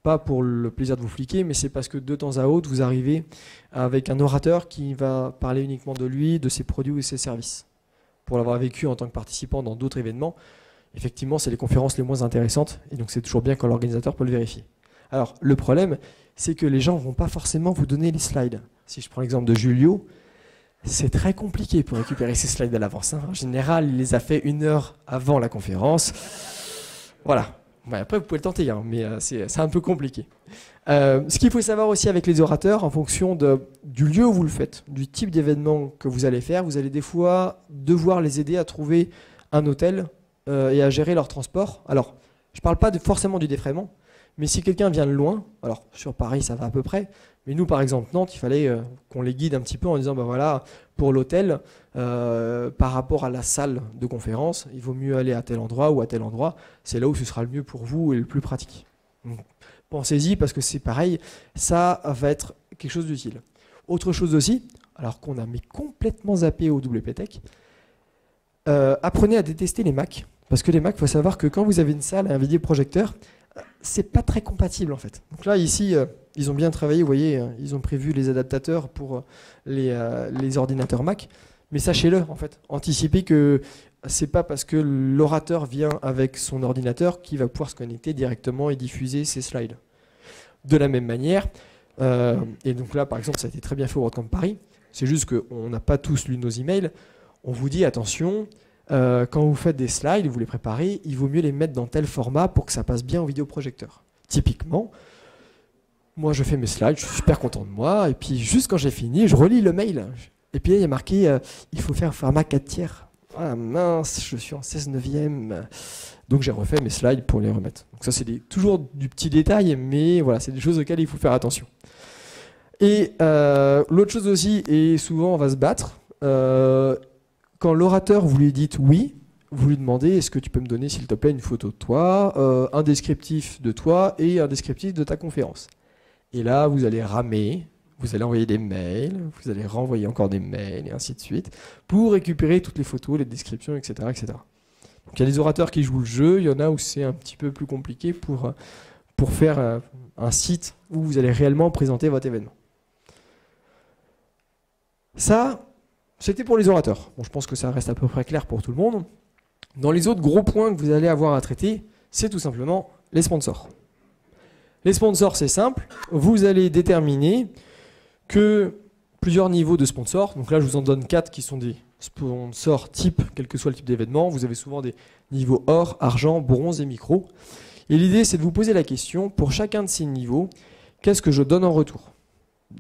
Pas pour le plaisir de vous fliquer, mais c'est parce que de temps à autre, vous arrivez avec un orateur qui va parler uniquement de lui, de ses produits ou de ses services. Pour l'avoir vécu en tant que participant dans d'autres événements, effectivement, c'est les conférences les moins intéressantes, et donc c'est toujours bien quand l'organisateur peut le vérifier. Alors, le problème, c'est que les gens ne vont pas forcément vous donner les slides. Si je prends l'exemple de Julio, c'est très compliqué pour récupérer ces slides à l'avance. En général, il les a fait 1 heure avant la conférence. Voilà. Ouais, après, vous pouvez le tenter, hein, mais c'est un peu compliqué. Ce qu'il faut savoir aussi avec les orateurs, en fonction du lieu où vous le faites, du type d'événement que vous allez faire, vous allez des fois devoir les aider à trouver un hôtel et à gérer leur transport. Alors, je ne parle pas forcément du défraiement, Mais si quelqu'un vient de loin, alors sur Paris ça va à peu près, mais nous par exemple Nantes, il fallait qu'on les guide un petit peu en disant bah voilà, pour l'hôtel, par rapport à la salle de conférence, il vaut mieux aller à tel endroit ou à tel endroit, c'est là où ce sera le mieux pour vous et le plus pratique. Donc, pensez-y parce que c'est pareil, ça va être quelque chose d'utile. Autre chose aussi, alors qu'on a complètement zappé au WPTech, apprenez à détester les Macs. Parce que les Macs, il faut savoir que quand vous avez une salle et un vidéoprojecteur, c'est pas très compatible en fait. Donc là, ici, ils ont bien travaillé, vous voyez, ils ont prévu les adaptateurs pour les ordinateurs Mac. Mais sachez-le, en fait, anticipez que c'est pas parce que l'orateur vient avec son ordinateur qu'il va pouvoir se connecter directement et diffuser ses slides. De la même manière, et donc là, par exemple, ça a été très bien fait au WordCamp Paris, c'est juste qu'on n'a pas tous lu nos emails, on vous dit attention, quand vous faites des slides, vous les préparez, il vaut mieux les mettre dans tel format pour que ça passe bien au vidéoprojecteur. Typiquement, moi je fais mes slides, je suis super content de moi, et puis juste quand j'ai fini, je relis le mail. Et puis là, il y a marqué il faut faire format 4 tiers. Ah mince, je suis en 16/9. Donc j'ai refait mes slides pour les remettre. Donc ça, c'est toujours du petit détail, mais voilà, c'est des choses auxquelles il faut faire attention. Et l'autre chose aussi, et souvent on va se battre, quand l'orateur, vous lui dites oui, vous lui demandez est-ce que tu peux me donner s'il te plaît une photo de toi, un descriptif de toi et un descriptif de ta conférence. Et là, vous allez ramer, vous allez envoyer des mails, vous allez renvoyer encore des mails et ainsi de suite pour récupérer toutes les photos, les descriptions, etc. etc. Donc il y a des orateurs qui jouent le jeu, il y en a où c'est un petit peu plus compliqué pour faire un site où vous allez réellement présenter votre événement. Ça, c'était pour les orateurs. Bon, je pense que ça reste à peu près clair pour tout le monde. Dans les autres gros points que vous allez avoir à traiter, c'est tout simplement les sponsors. Les sponsors, c'est simple. Vous allez déterminer que plusieurs niveaux de sponsors. Donc là, je vous en donne 4 qui sont des sponsors type, quel que soit le type d'événement. Vous avez souvent des niveaux or, argent, bronze et micro. Et l'idée, c'est de vous poser la question, pour chacun de ces niveaux, qu'est-ce que je donne en retour ?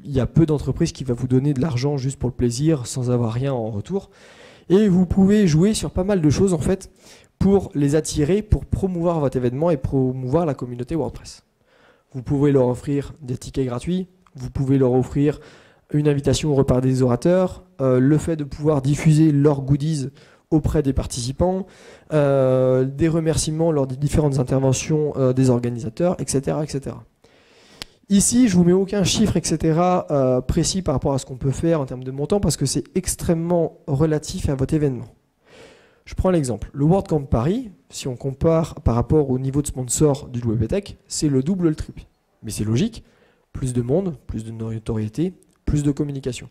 Il y a peu d'entreprises qui vont vous donner de l'argent juste pour le plaisir, sans avoir rien en retour. Et vous pouvez jouer sur pas mal de choses, en fait, pour les attirer, pour promouvoir votre événement et promouvoir la communauté WordPress. Vous pouvez leur offrir des tickets gratuits, vous pouvez leur offrir une invitation au repas des orateurs, le fait de pouvoir diffuser leurs goodies auprès des participants, des remerciements lors des différentes interventions des organisateurs, etc., etc. Ici, je ne vous mets aucun chiffre, etc. Précis par rapport à ce qu'on peut faire en termes de montant parce que c'est extrêmement relatif à votre événement. Je prends l'exemple. Le WordCamp Paris, si on compare par rapport au niveau de sponsor du WPTech, c'est le double, le triple. Mais c'est logique, plus de monde, plus de notoriété, plus de communication.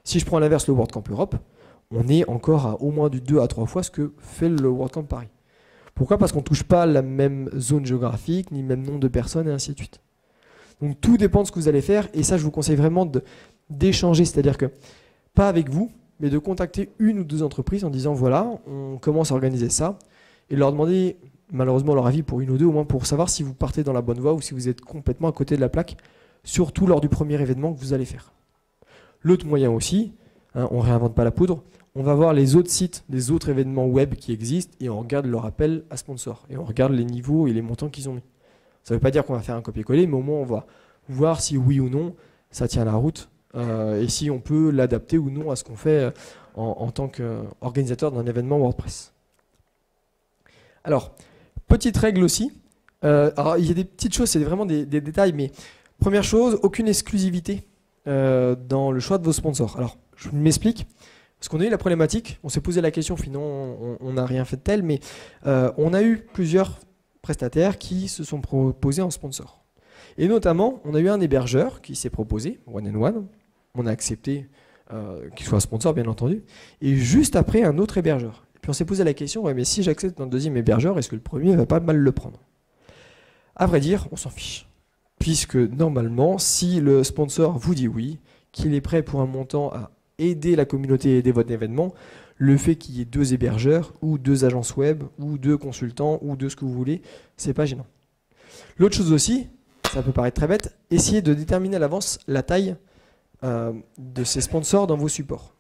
Si je prends l'inverse, le WordCamp Europe, on est encore à au moins du 2 à 3 fois ce que fait le WordCamp Paris. Pourquoi ? Parce qu'on ne touche pas la même zone géographique, ni le même nombre de personnes, et ainsi de suite. Donc tout dépend de ce que vous allez faire, et ça je vous conseille vraiment d'échanger, c'est-à-dire que, pas avec vous, mais de contacter une ou deux entreprises en disant voilà, on commence à organiser ça, et leur demander malheureusement leur avis pour une ou deux, au moins pour savoir si vous partez dans la bonne voie ou si vous êtes complètement à côté de la plaque, surtout lors du premier événement que vous allez faire. L'autre moyen aussi, hein, on ne réinvente pas la poudre, on va voir les autres sites, les autres événements web qui existent, et on regarde leur appel à sponsor, et on regarde les niveaux et les montants qu'ils ont mis. Ça ne veut pas dire qu'on va faire un copier-coller, mais au moins on va voir si oui ou non ça tient la route et si on peut l'adapter ou non à ce qu'on fait en tant qu'organisateur d'un événement WordPress. Alors, petite règle aussi. Alors, il y a des petites choses, c'est vraiment des détails, mais première chose, aucune exclusivité dans le choix de vos sponsors. Alors, je m'explique. Parce qu'on a eu la problématique, on s'est posé la question, finalement on n'a rien fait de tel, mais on a eu plusieurs prestataires qui se sont proposés en sponsor. Et notamment, on a eu un hébergeur qui s'est proposé, One and One, on a accepté qu'il soit sponsor bien entendu, et juste après un autre hébergeur. Et puis on s'est posé la question, ouais, mais si j'accepte un deuxième hébergeur, est-ce que le premier va pas mal le prendre? À vrai dire, on s'en fiche. Puisque normalement, si le sponsor vous dit oui, qu'il est prêt pour un montant à aider la communauté, aider votre événement, le fait qu'il y ait deux hébergeurs ou deux agences web ou deux consultants ou deux ce que vous voulez, c'est pas gênant. L'autre chose aussi, ça peut paraître très bête, essayez de déterminer à l'avance la taille de ces sponsors dans vos supports.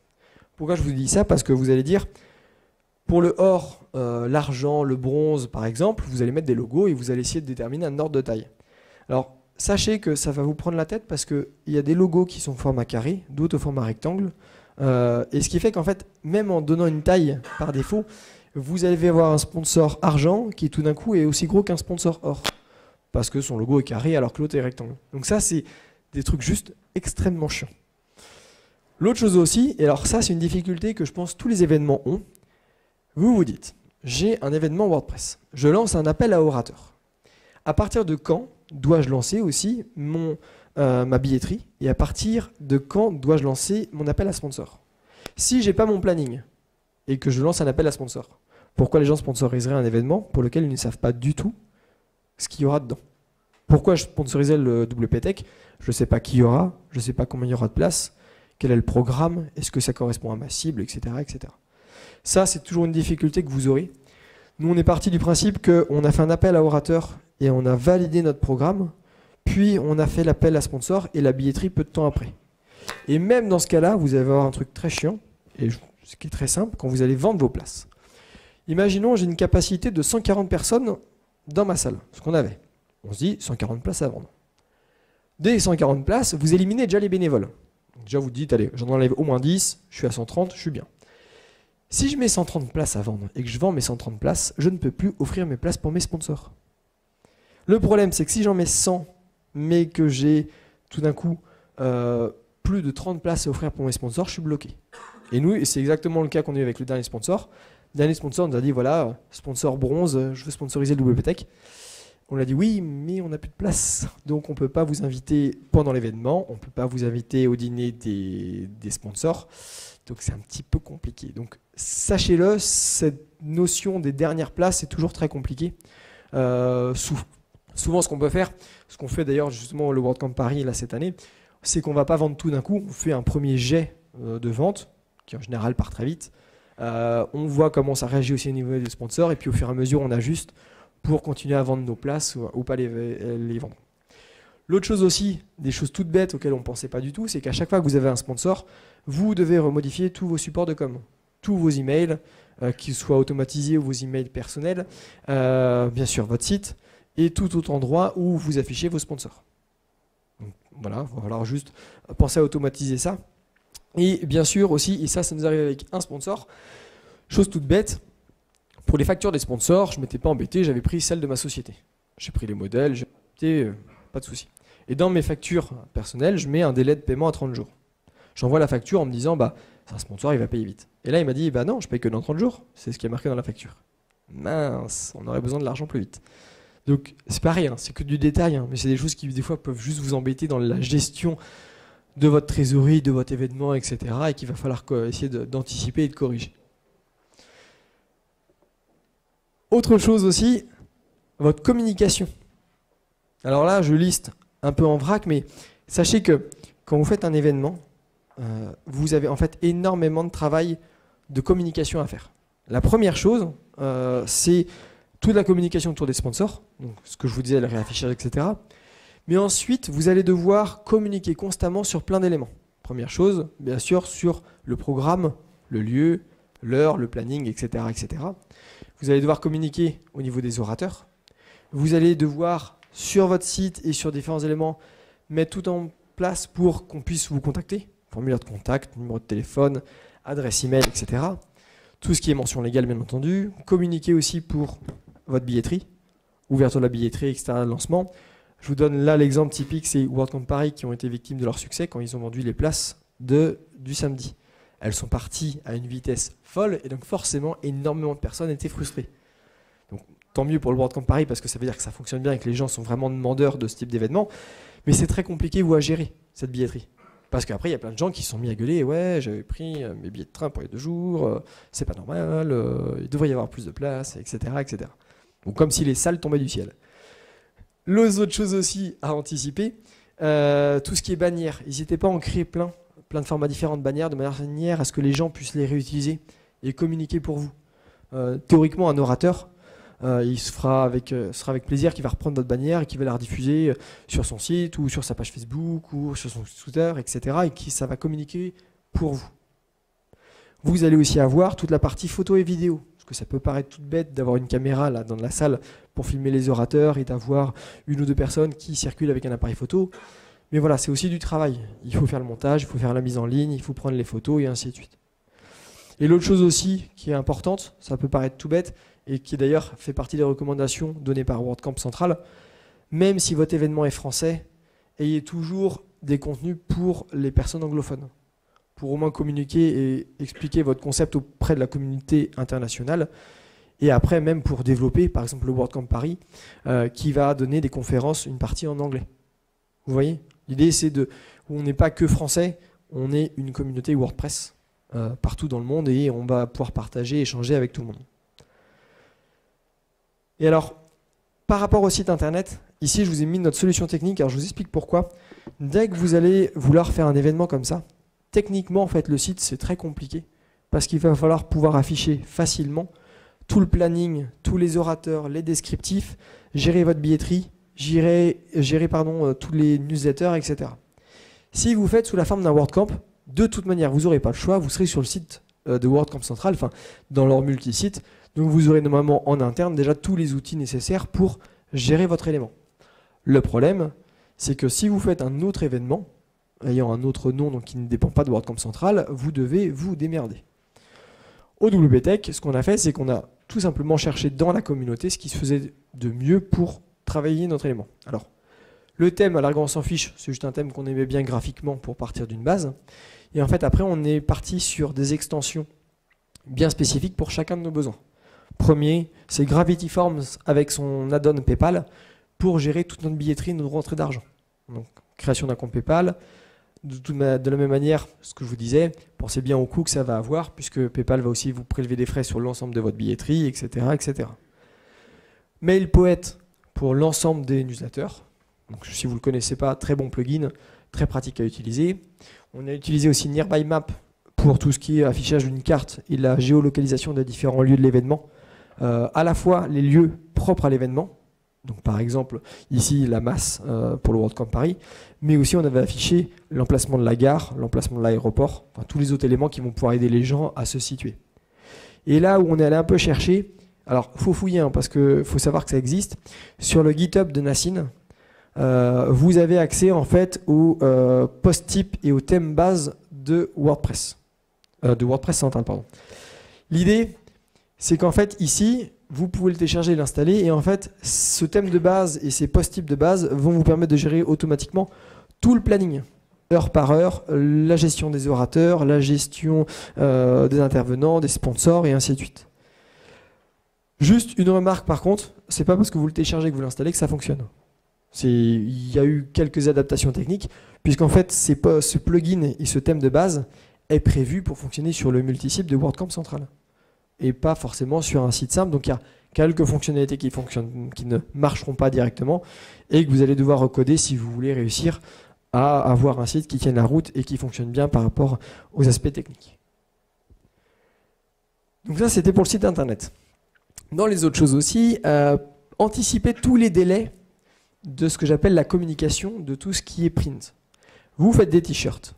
Pourquoi je vous dis ça? Parce que vous allez dire, pour le or, l'argent, le bronze par exemple, vous allez mettre des logos et vous allez essayer de déterminer un ordre de taille. Alors, sachez que ça va vous prendre la tête parce qu'il y a des logos qui sont au format carré, d'autres au format rectangle. Et ce qui fait qu'en fait, même en donnant une taille par défaut, vous allez avoir un sponsor argent qui tout d'un coup est aussi gros qu'un sponsor or. Parce que son logo est carré alors que l'autre est rectangle. Donc ça, c'est des trucs juste extrêmement chiants. L'autre chose aussi, et alors ça c'est une difficulté que je pense tous les événements ont, vous vous dites, j'ai un événement WordPress, je lance un appel à orateurs. À partir de quand dois-je lancer aussi ma billetterie et à partir de quand dois-je lancer mon appel à sponsor? Si j'ai pas mon planning et que je lance un appel à sponsor, pourquoi les gens sponsoriseraient un événement pour lequel ils ne savent pas du tout ce qu'il y aura dedans? Pourquoi je sponsorisais le WP-Tech? Je ne sais pas qui y aura, je ne sais pas combien il y aura de place, quel est le programme, est-ce que ça correspond à ma cible, etc. etc. Ça, c'est toujours une difficulté que vous aurez. Nous, on est parti du principe qu'on a fait un appel à orateurs et on a validé notre programme, puis on a fait l'appel à sponsor et la billetterie peu de temps après. Et même dans ce cas-là, vous allez avoir un truc très chiant, et ce qui est très simple, quand vous allez vendre vos places. Imaginons, j'ai une capacité de 140 personnes dans ma salle, ce qu'on avait. On se dit 140 places à vendre. Dès les 140 places, vous éliminez déjà les bénévoles. Donc déjà, vous dites, allez, j'en enlève au moins 10, je suis à 130, je suis bien. Si je mets 130 places à vendre et que je vends mes 130 places, je ne peux plus offrir mes places pour mes sponsors. Le problème, c'est que si j'en mets 100, mais que j'ai tout d'un coup plus de 30 places à offrir pour mes sponsors, je suis bloqué. Et nous, c'est exactement le cas qu'on a eu avec le dernier sponsor. Le dernier sponsor nous a dit, voilà, sponsor bronze, je veux sponsoriser le WP-Tech. On a dit oui, mais on n'a plus de place. Donc on ne peut pas vous inviter pendant l'événement, on ne peut pas vous inviter au dîner des sponsors. Donc c'est un petit peu compliqué. Donc sachez-le, cette notion des dernières places, c'est toujours très compliqué. Souvent ce qu'on peut faire, ce qu'on fait d'ailleurs justement le WordCamp Paris là, cette année, c'est qu'on ne va pas vendre tout d'un coup, on fait un premier jet de vente, qui en général part très vite. On voit comment ça réagit aussi au niveau des sponsors, et puis au fur et à mesure on ajuste pour continuer à vendre nos places ou pas les vendre. L'autre chose aussi, des choses toutes bêtes auxquelles on ne pensait pas du tout, c'est qu'à chaque fois que vous avez un sponsor, vous devez remodifier tous vos supports de com, tous vos emails, qu'ils soient automatisés ou vos emails personnels, bien sûr votre site, et tout autre endroit où vous affichez vos sponsors. Donc, voilà, il va falloir juste penser à automatiser ça. Et bien sûr aussi, et ça nous arrive avec un sponsor, chose toute bête, pour les factures des sponsors, je ne m'étais pas embêté, j'avais pris celle de ma société. J'ai pris les modèles, j'ai adapté, pas de souci. Et dans mes factures personnelles, je mets un délai de paiement à 30 jours. J'envoie la facture en me disant, bah, c'est un sponsor, il va payer vite. Et là, il m'a dit, bah non, je paye que dans 30 jours. C'est ce qui est marqué dans la facture. Mince, on aurait besoin de l'argent plus vite. Donc, c'est pareil, hein, c'est que du détail, hein, mais c'est des choses qui, des fois, peuvent juste vous embêter dans la gestion de votre trésorerie, de votre événement, etc. et qu'il va falloir essayer d'anticiper et de corriger. Autre chose aussi, votre communication. Alors là, je liste un peu en vrac, mais sachez que quand vous faites un événement, vous avez en fait énormément de travail de communication à faire. La première chose, c'est toute la communication autour des sponsors, donc ce que je vous disais, le réaffichage, etc. Mais ensuite, vous allez devoir communiquer constamment sur plein d'éléments. Première chose, bien sûr, sur le programme, le lieu, l'heure, le planning, etc., etc. Vous allez devoir communiquer au niveau des orateurs. Vous allez devoir, sur votre site et sur différents éléments, mettre tout en place pour qu'on puisse vous contacter. Formulaire de contact, numéro de téléphone, adresse email, etc. Tout ce qui est mention légale, bien entendu. Communiquer aussi pour votre billetterie, ouverture de la billetterie, etc., lancement. Je vous donne là l'exemple typique, c'est WordCamp Paris qui ont été victimes de leur succès quand ils ont vendu les places du samedi. Elles sont parties à une vitesse folle et donc forcément énormément de personnes étaient frustrées. Donc tant mieux pour le WordCamp Paris parce que ça veut dire que ça fonctionne bien et que les gens sont vraiment demandeurs de ce type d'événement, mais c'est très compliqué à gérer cette billetterie. Parce qu'après il y a plein de gens qui se sont mis à gueuler, ouais j'avais pris mes billets de train pour les 2 jours, c'est pas normal, il devrait y avoir plus de place, etc., etc. Donc comme si les salles tombaient du ciel. Les autres choses aussi à anticiper, tout ce qui est bannières. N'hésitez pas à en créer plein de formats différents de bannières, de manière à ce que les gens puissent les réutiliser et communiquer pour vous. Théoriquement, un orateur, il sera avec plaisir qu'il va reprendre votre bannière et qu'il va la rediffuser sur son site ou sur sa page Facebook ou sur son Twitter, etc. et que ça va communiquer pour vous. Vous allez aussi avoir toute la partie photo et vidéo, ce parce que ça peut paraître tout bête d'avoir une caméra là dans la salle pour filmer les orateurs et d'avoir une ou deux personnes qui circulent avec un appareil photo. Mais voilà, c'est aussi du travail. Il faut faire le montage, il faut faire la mise en ligne, il faut prendre les photos et ainsi de suite. Et l'autre chose aussi qui est importante, ça peut paraître tout bête, et qui d'ailleurs fait partie des recommandations données par WordCamp Central, même si votre événement est français, ayez toujours des contenus pour les personnes anglophones, pour au moins communiquer et expliquer votre concept auprès de la communauté internationale, et après même pour développer, par exemple le WordCamp Paris, qui va donner des conférences, une partie en anglais. Vous voyez? L'idée c'est de, où on n'est pas que français, on est une communauté WordPress partout dans le monde et on va pouvoir partager, échanger avec tout le monde. Et alors, par rapport au site internet, ici je vous ai mis notre solution technique, alors je vous explique pourquoi. Dès que vous allez vouloir faire un événement comme ça, techniquement en fait le site c'est très compliqué parce qu'il va falloir pouvoir afficher facilement tout le planning, tous les orateurs, les descriptifs, gérer votre billetterie, gérer tous les newsletters, etc. Si vous faites sous la forme d'un WordCamp, de toute manière, vous n'aurez pas le choix, vous serez sur le site de WordCamp Central, enfin dans leur multi-site, donc vous aurez normalement en interne déjà tous les outils nécessaires pour gérer votre élément. Le problème, c'est que si vous faites un autre événement, ayant un autre nom donc qui ne dépend pas de WordCamp Central, vous devez vous démerder. Au WPTech, ce qu'on a fait, c'est qu'on a tout simplement cherché dans la communauté ce qui se faisait de mieux pour travailler notre élément. Alors, le thème, à l'arrière on s'en fiche, c'est juste un thème qu'on aimait bien graphiquement pour partir d'une base. Et en fait, après, on est parti sur des extensions bien spécifiques pour chacun de nos besoins. Premier, c'est Gravity Forms avec son add-on PayPal pour gérer toute notre billetterie et nos rentrées d'argent. Donc, création d'un compte PayPal. De la même manière, ce que je vous disais, pensez bien au coût que ça va avoir, puisque PayPal va aussi vous prélever des frais sur l'ensemble de votre billetterie, etc., etc. MailPoet pour l'ensemble des newsletters. Donc, si vous ne le connaissez pas, très bon plugin, très pratique à utiliser. On a utilisé aussi Nearby Map pour tout ce qui est affichage d'une carte et la géolocalisation des différents lieux de l'événement. À la fois les lieux propres à l'événement, donc par exemple ici la masse pour le WordCamp Paris, mais aussi on avait affiché l'emplacement de la gare, l'emplacement de l'aéroport, enfin, tous les autres éléments qui vont pouvoir aider les gens à se situer. Et là où on est allé un peu chercher, alors il faut fouiller hein, parce qu'il faut savoir que ça existe, sur le GitHub de Nassim, vous avez accès en fait aux post-types et aux thèmes bases de WordPress Central, pardon. L'idée, c'est qu'en fait ici, vous pouvez le télécharger et l'installer, et en fait, ce thème de base et ces post-types de base vont vous permettre de gérer automatiquement tout le planning, heure par heure, la gestion des orateurs, la gestion des intervenants, des sponsors, et ainsi de suite. Juste une remarque par contre, c'est pas parce que vous le téléchargez que vous l'installez que ça fonctionne. Il y a eu quelques adaptations techniques, puisqu'en fait, ce plugin et ce thème de base est prévu pour fonctionner sur le multisite de WordCamp Central, et pas forcément sur un site simple. Donc il y a quelques fonctionnalités qui ne marcheront pas directement, et que vous allez devoir recoder si vous voulez réussir à avoir un site qui tienne la route et qui fonctionne bien par rapport aux aspects techniques. Donc ça, c'était pour le site internet. Dans les autres choses aussi, anticiper tous les délais de ce que j'appelle la communication de tout ce qui est print. Vous faites des t-shirts.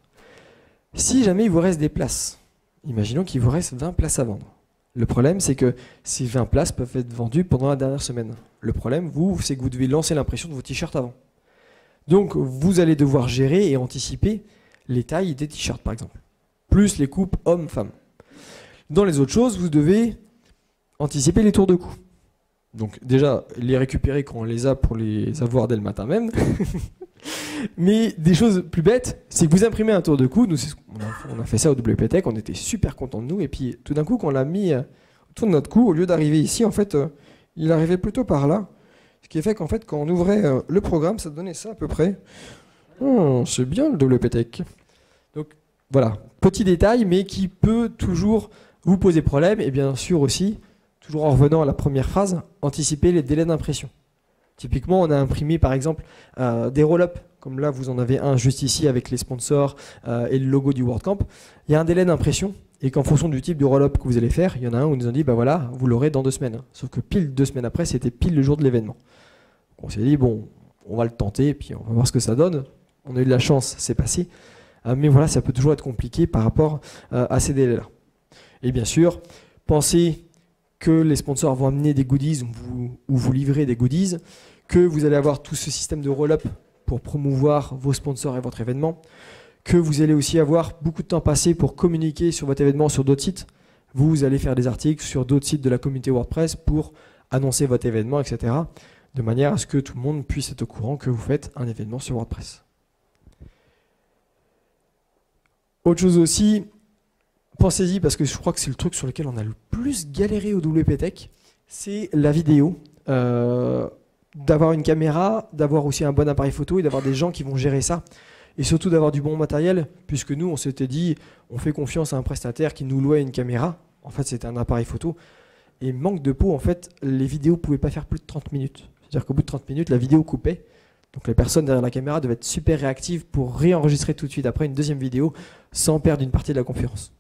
Si jamais il vous reste des places, imaginons qu'il vous reste 20 places à vendre. Le problème, c'est que ces 20 places peuvent être vendues pendant la dernière semaine. Le problème, c'est que vous devez lancer l'impression de vos t-shirts avant. Donc, vous allez devoir gérer et anticiper les tailles des t-shirts, par exemple. Plus les coupes hommes-femmes. Dans les autres choses, vous devez anticiper les tours de cou. Donc déjà, les récupérer quand on les a pour les avoir dès le matin même. Mais des choses plus bêtes, c'est que vous imprimez un tour de cou. Nous, on a fait ça au WPTech, on était super contents de nous. Et puis tout d'un coup, quand on l'a mis autour de notre cou, au lieu d'arriver ici, en fait, il arrivait plutôt par là. Ce qui fait qu'en fait, quand on ouvrait le programme, ça donnait ça à peu près. Oh, c'est bien le WPTech. Donc voilà, petit détail, mais qui peut toujours vous poser problème. Et bien sûr aussi, toujours en revenant à la première phrase, anticiper les délais d'impression. Typiquement, on a imprimé par exemple des roll-up, comme là vous en avez un juste ici avec les sponsors et le logo du WordCamp. Il y a un délai d'impression et qu'en fonction du type de roll-up que vous allez faire, il y en a un où ils nous ont dit bah voilà, vous l'aurez dans 2 semaines. Sauf que pile 2 semaines après, c'était pile le jour de l'événement. On s'est dit bon, on va le tenter et puis on va voir ce que ça donne. On a eu de la chance, c'est passé. Mais voilà, ça peut toujours être compliqué par rapport à ces délais-là. Et bien sûr, pensez que les sponsors vont amener des goodies ou vous livrer des goodies, que vous allez avoir tout ce système de roll-up pour promouvoir vos sponsors et votre événement, que vous allez aussi avoir beaucoup de temps passé pour communiquer sur votre événement sur d'autres sites. Vous allez faire des articles sur d'autres sites de la communauté WordPress pour annoncer votre événement, etc. De manière à ce que tout le monde puisse être au courant que vous faites un événement sur WordPress. Autre chose aussi, pensez-y parce que je crois que c'est le truc sur lequel on a le plus galéré au WP Tech, c'est la vidéo. D'avoir une caméra, d'avoir aussi un bon appareil photo et d'avoir des gens qui vont gérer ça. Et surtout d'avoir du bon matériel, puisque nous, on s'était dit, on fait confiance à un prestataire qui nous louait une caméra. En fait, c'était un appareil photo. Et manque de peau, en fait, les vidéos ne pouvaient pas faire plus de 30 minutes. C'est-à-dire qu'au bout de 30 minutes, la vidéo coupait. Donc les personnes derrière la caméra devaient être super réactives pour réenregistrer tout de suite après une deuxième vidéo sans perdre une partie de la conférence.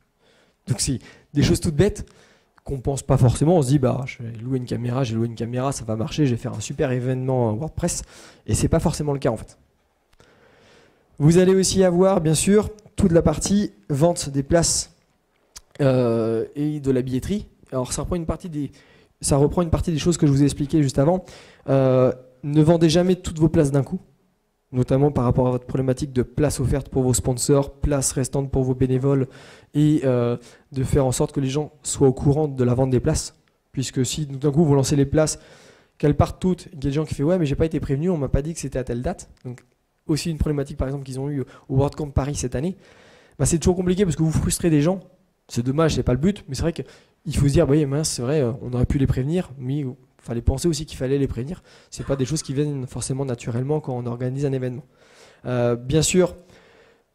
Donc c'est des choses toutes bêtes qu'on pense pas forcément. On se dit, bah, j'ai loué une caméra, ça va marcher, je vais faire un super événement WordPress. Et c'est pas forcément le cas en fait. Vous allez aussi avoir, bien sûr, toute la partie vente des places et de la billetterie. Alors ça reprend une partie des choses que je vous ai expliquées juste avant. Ne vendez jamais toutes vos places d'un coup, notamment par rapport à votre problématique de places offertes pour vos sponsors, places restantes pour vos bénévoles et de faire en sorte que les gens soient au courant de la vente des places. Puisque si d'un coup vous lancez les places, qu'elles partent toutes, il y a des gens qui font « ouais mais j'ai pas été prévenu, on m'a pas dit que c'était à telle date ». Donc aussi une problématique par exemple qu'ils ont eu au WordCamp Paris cette année, bah, c'est toujours compliqué parce que vous frustrez des gens. C'est dommage, c'est pas le but, mais c'est vrai qu'il faut se dire, bah oui, mince, c'est vrai, on aurait pu les prévenir, mais il fallait penser aussi qu'il fallait les prévenir. C'est pas des choses qui viennent forcément naturellement quand on organise un événement. Bien sûr,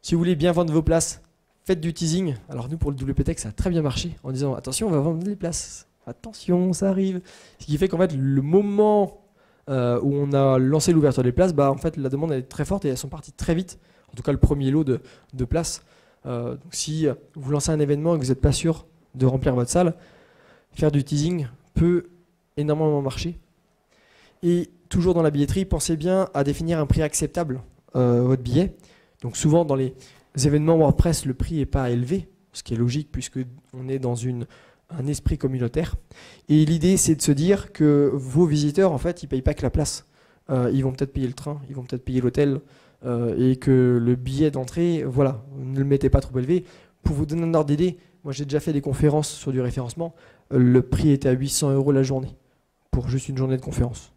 si vous voulez bien vendre vos places, faites du teasing. Alors nous, pour le WPTech, ça a très bien marché en disant, attention, on va vendre les places. Attention, ça arrive. Ce qui fait qu'en fait, le moment où on a lancé l'ouverture des places, bah, en fait, la demande elle est très forte et elles sont parties très vite. En tout cas, le premier lot de places. Donc si vous lancez un événement et que vous n'êtes pas sûr de remplir votre salle, faire du teasing peut énormément marcher. Et toujours dans la billetterie, pensez bien à définir un prix acceptable votre billet. Donc souvent dans les événements WordPress, le prix n'est pas élevé, ce qui est logique puisque on est dans un esprit communautaire. Et l'idée c'est de se dire que vos visiteurs en fait ils ne payent pas que la place. Ils vont peut-être payer le train, ils vont peut-être payer l'hôtel, et que le billet d'entrée, voilà, ne le mettez pas trop élevé. Pour vous donner un ordre d'idée, moi j'ai déjà fait des conférences sur du référencement, le prix était à 800 € la journée, pour juste une journée de conférence.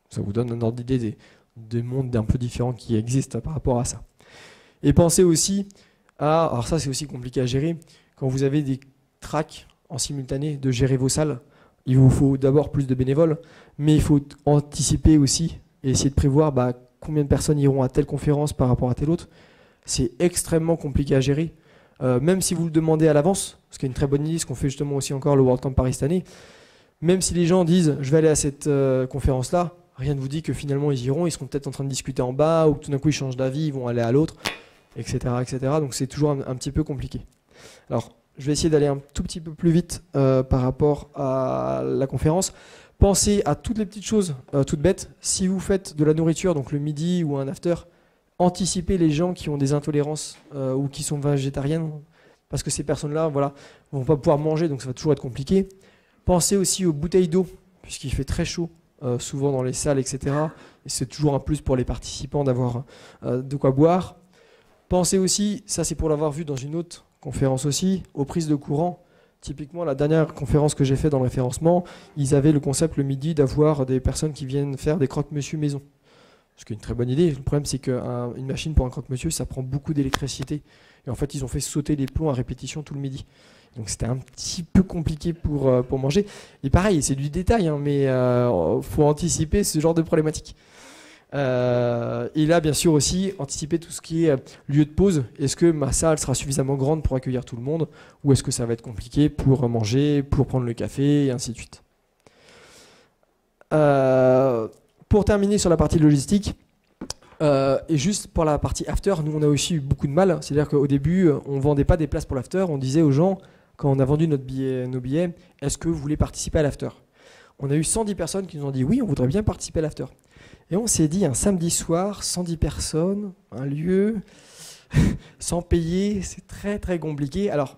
Ça vous donne un ordre d'idée des mondes un peu différents qui existent par rapport à ça. Et pensez aussi à, alors ça c'est aussi compliqué à gérer, quand vous avez des tracks en simultané de gérer vos salles, il vous faut d'abord plus de bénévoles, mais il faut anticiper aussi et essayer de prévoir combien de personnes iront à telle conférence par rapport à telle autre. C'est extrêmement compliqué à gérer. Même si vous le demandez à l'avance, ce qui est une très bonne idée, ce qu'on fait justement aussi encore le WordCamp Paris cette année, même si les gens disent « je vais aller à cette conférence-là », rien ne vous dit que finalement ils iront, ils seront peut-être en train de discuter en bas, ou que tout d'un coup ils changent d'avis, ils vont aller à l'autre, etc., etc. Donc c'est toujours un petit peu compliqué. Alors, je vais essayer d'aller un tout petit peu plus vite par rapport à la conférence. Pensez à toutes les petites choses toutes bêtes. Si vous faites de la nourriture, donc le midi ou un after, anticipez les gens qui ont des intolérances ou qui sont végétariennes, parce que ces personnes-là, voilà, vont pas pouvoir manger, donc ça va toujours être compliqué. Pensez aussi aux bouteilles d'eau, puisqu'il fait très chaud, souvent dans les salles, etc. Et c'est toujours un plus pour les participants d'avoir de quoi boire. Pensez aussi, ça c'est pour l'avoir vu dans une autre conférence aussi, aux prises de courant. Typiquement, la dernière conférence que j'ai faite dans le référencement, ils avaient le concept le midi d'avoir des personnes qui viennent faire des croque-monsieur maison. Ce qui est une très bonne idée. Le problème, c'est qu'une machine pour un croque-monsieur, ça prend beaucoup d'électricité. Et en fait, ils ont fait sauter les plombs à répétition tout le midi. Donc c'était un petit peu compliqué pour manger. Et pareil, c'est du détail, hein, mais faut anticiper ce genre de problématique. Et là, bien sûr aussi, anticiper tout ce qui est lieu de pause. Est-ce que ma salle sera suffisamment grande pour accueillir tout le monde, ou est-ce que ça va être compliqué pour manger, pour prendre le café, et ainsi de suite. Pour terminer sur la partie logistique, et juste pour la partie after, nous on a aussi eu beaucoup de mal. C'est-à-dire qu'au début, on ne vendait pas des places pour l'after. On disait aux gens, quand on a vendu nos billets, est-ce que vous voulez participer à l'after? On a eu 110 personnes qui nous ont dit oui, on voudrait bien participer à l'after. Et on s'est dit, un samedi soir, 110 personnes, un lieu, sans payer, c'est très très compliqué. Alors,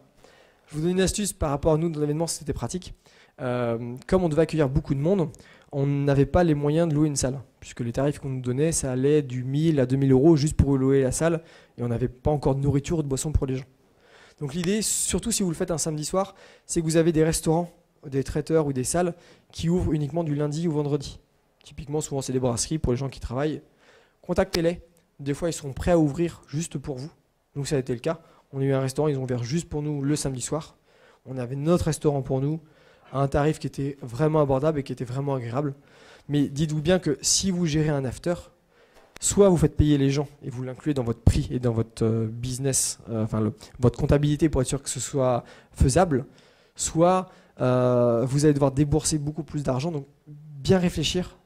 je Je vous donne une astuce par rapport à nous dans l'événement, c'était pratique. Comme on devait accueillir beaucoup de monde, on n'avait pas les moyens de louer une salle, puisque les tarifs qu'on nous donnait, ça allait du 1000 à 2000 euros juste pour louer la salle, et on n'avait pas encore de nourriture ou de boissons pour les gens. Donc l'idée, surtout si vous le faites un samedi soir, c'est que vous avez des restaurants, des traiteurs ou des salles qui ouvrent uniquement du lundi au vendredi. Typiquement, souvent c'est des brasseries pour les gens qui travaillent. Contactez-les, des fois ils seront prêts à ouvrir juste pour vous. Nous ça a été le cas, on a eu un restaurant, ils ont ouvert juste pour nous le samedi soir. On avait notre restaurant pour nous, à un tarif qui était vraiment abordable et qui était vraiment agréable. Mais dites-vous bien que si vous gérez un after, soit vous faites payer les gens et vous l'incluez dans votre prix et dans votre business, votre comptabilité pour être sûr que ce soit faisable, soit vous allez devoir débourser beaucoup plus d'argent. Donc bien réfléchir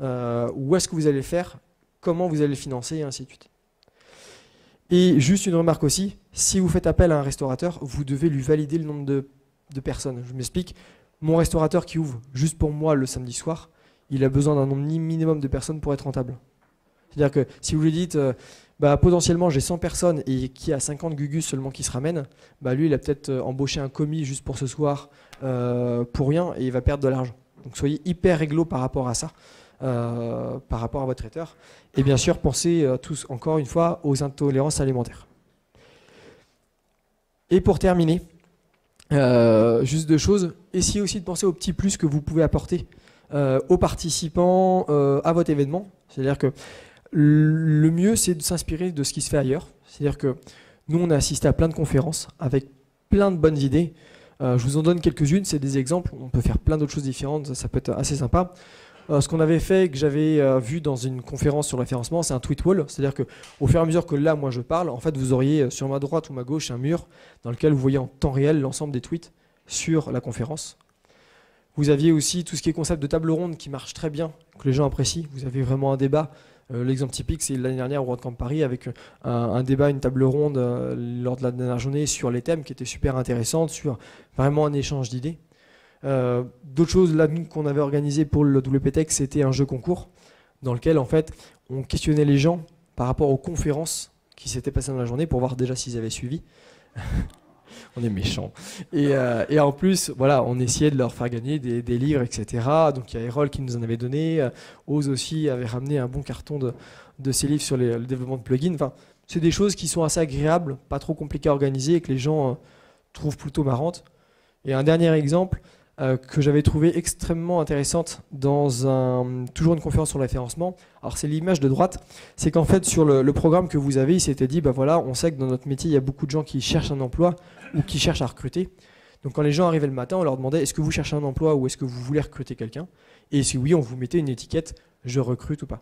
où est-ce que vous allez le faire, comment vous allez le financer et ainsi de suite. Et juste une remarque aussi, si vous faites appel à un restaurateur, vous devez lui valider le nombre de personnes. Je m'explique, mon restaurateur qui ouvre juste pour moi le samedi soir, il a besoin d'un nombre minimum de personnes pour être rentable. C'est-à-dire que si vous lui dites potentiellement j'ai 100 personnes et qu'il y a 50 gugus seulement qui se ramènent, lui il a peut-être embauché un commis juste pour ce soir pour rien et il va perdre de l'argent. Donc soyez hyper réglo par rapport à ça, par rapport à votre traiteur. Et bien sûr pensez tous encore une fois aux intolérances alimentaires. Et pour terminer, juste deux choses, essayez aussi de penser aux petits plus que vous pouvez apporter aux participants à votre événement. C'est-à-dire que le mieux, c'est de s'inspirer de ce qui se fait ailleurs. C'est-à-dire que nous, on a assisté à plein de conférences avec plein de bonnes idées. Je vous en donne quelques-unes, c'est des exemples. On peut faire plein d'autres choses différentes, ça peut être assez sympa. Ce qu'on avait fait, que j'avais vu dans une conférence sur le référencement, c'est un tweet wall. C'est-à-dire qu'au fur et à mesure que là, moi, je parle, en fait, vous auriez sur ma droite ou ma gauche un mur dans lequel vous voyez en temps réel l'ensemble des tweets sur la conférence. Vous aviez aussi tout ce qui est concept de table ronde qui marche très bien, que les gens apprécient. Vous avez vraiment un débat. L'exemple typique, c'est l'année dernière au WordCamp Paris avec un débat, une table ronde lors de la dernière journée sur les thèmes qui était super intéressante, sur vraiment un échange d'idées. D'autres choses là qu'on avait organisé pour le WPTech, c'était un jeu concours dans lequel en fait on questionnait les gens par rapport aux conférences qui s'étaient passées dans la journée pour voir déjà s'ils avaient suivi. On est méchants. Et en plus, voilà, on essayait de leur faire gagner des livres, etc. Donc il y a Erol qui nous en avait donné. Oz aussi avait ramené un bon carton de ses livres sur le développement de plugins. Enfin, c'est des choses qui sont assez agréables, pas trop compliquées à organiser et que les gens trouvent plutôt marrantes. Et un dernier exemple que j'avais trouvé extrêmement intéressante dans toujours une conférence sur le référencement. Alors c'est l'image de droite, c'est qu'en fait sur le programme que vous avez, il s'était dit, voilà, on sait que dans notre métier, il y a beaucoup de gens qui cherchent un emploi ou qui cherchent à recruter. Donc quand les gens arrivaient le matin, on leur demandait, est-ce que vous cherchez un emploi ou est-ce que vous voulez recruter quelqu'un? Et si oui, on vous mettait une étiquette, je recrute ou pas.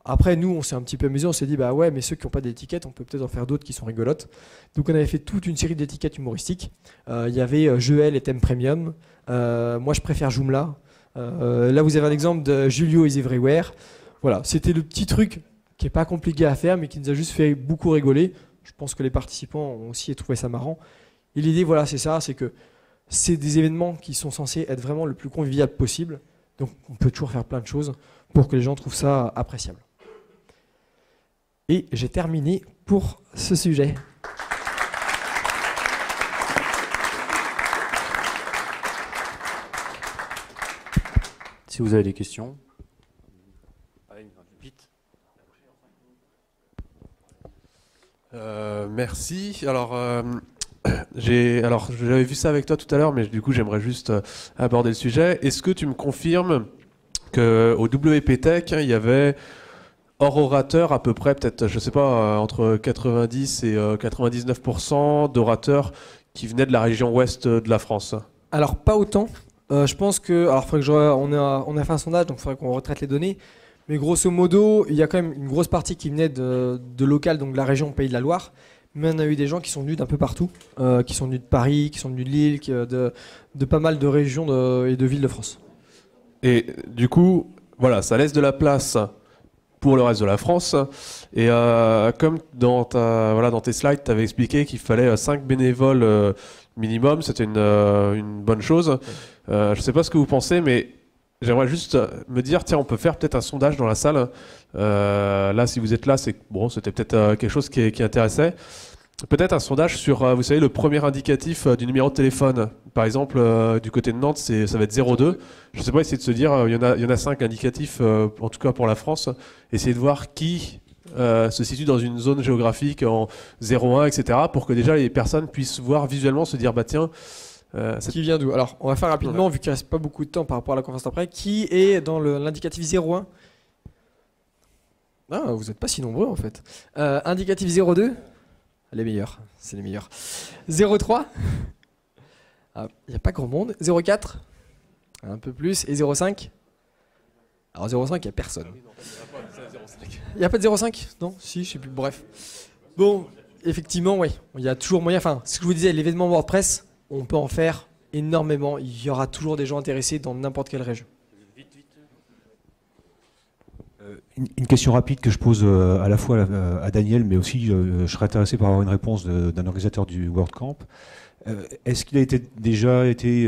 Après, nous, on s'est un petit peu amusé, on s'est dit, ouais, mais ceux qui n'ont pas d'étiquette, on peut peut-être en faire d'autres qui sont rigolotes. Donc on avait fait toute une série d'étiquettes humoristiques. Il y avait Joël et thème premium. Moi, je préfère Joomla. Là, vous avez un exemple de Julio is everywhere. Voilà, c'était le petit truc qui n'est pas compliqué à faire, mais qui nous a juste fait beaucoup rigoler. Je pense que les participants ont aussi trouvé ça marrant. Et l'idée, voilà, c'est ça, c'est que c'est des événements qui sont censés être vraiment le plus convivial possible. Donc, on peut toujours faire plein de choses pour que les gens trouvent ça appréciable. Et j'ai terminé pour ce sujet. Si vous avez des questions. Merci. Alors, j'avais vu ça avec toi tout à l'heure, mais du coup, j'aimerais juste aborder le sujet. Est-ce que tu me confirmes qu'au WPTech, il y avait hors orateur à peu près, peut-être, je sais pas, entre 90 et 99% d'orateurs qui venaient de la région ouest de la France? Alors, pas autant. Je pense que, alors, on a fait un sondage, donc il faudrait qu'on retraite les données. Mais grosso modo, il y a quand même une grosse partie qui venait de local, donc de la région Pays de la Loire. Mais on a eu des gens qui sont venus d'un peu partout, qui sont venus de Paris, qui sont venus de Lille, de pas mal de régions et de villes de France. Et du coup, voilà, ça laisse de la place pour le reste de la France. Et comme dans tes slides, tu avais expliqué qu'il fallait 5 bénévoles minimum, c'était une bonne chose. Je ne sais pas ce que vous pensez, mais j'aimerais juste me dire, tiens, on peut faire peut-être un sondage dans la salle. Là, si vous êtes là, c'est bon, c'était peut-être quelque chose qui intéressait. peut-être un sondage sur, vous savez, le premier indicatif du numéro de téléphone. Par exemple, du côté de Nantes, ça va être 02. Je ne sais pas, essayer de se dire, il y en a 5 indicatifs, en tout cas pour la France. Essayer de voir qui se situe dans une zone géographique en 01, etc. pour que déjà les personnes puissent voir visuellement, se dire, bah tiens... Qui vient d'où? Alors, on va faire rapidement, vu qu'il ne reste pas beaucoup de temps par rapport à la conférence d'après. Qui est dans l'indicatif 01? Ah, vous n'êtes pas si nombreux en fait. Indicatif 02? Les meilleurs, c'est les meilleurs. 03? Il n'y a pas grand monde. 04? Un peu plus. Et 05? Alors 05, il n'y a personne. Il n'y a pas de 05? Non? Si, je sais plus. Bref. Bon, effectivement, oui. Il y a toujours moyen. Enfin, ce que je vous disais, l'événement WordPress, on peut en faire énormément. Il y aura toujours des gens intéressés dans n'importe quelle région. Une question rapide que je pose à la fois à Daniel, mais aussi je serais intéressé par avoir une réponse d'un organisateur du WordCamp. Est-ce qu'il a déjà été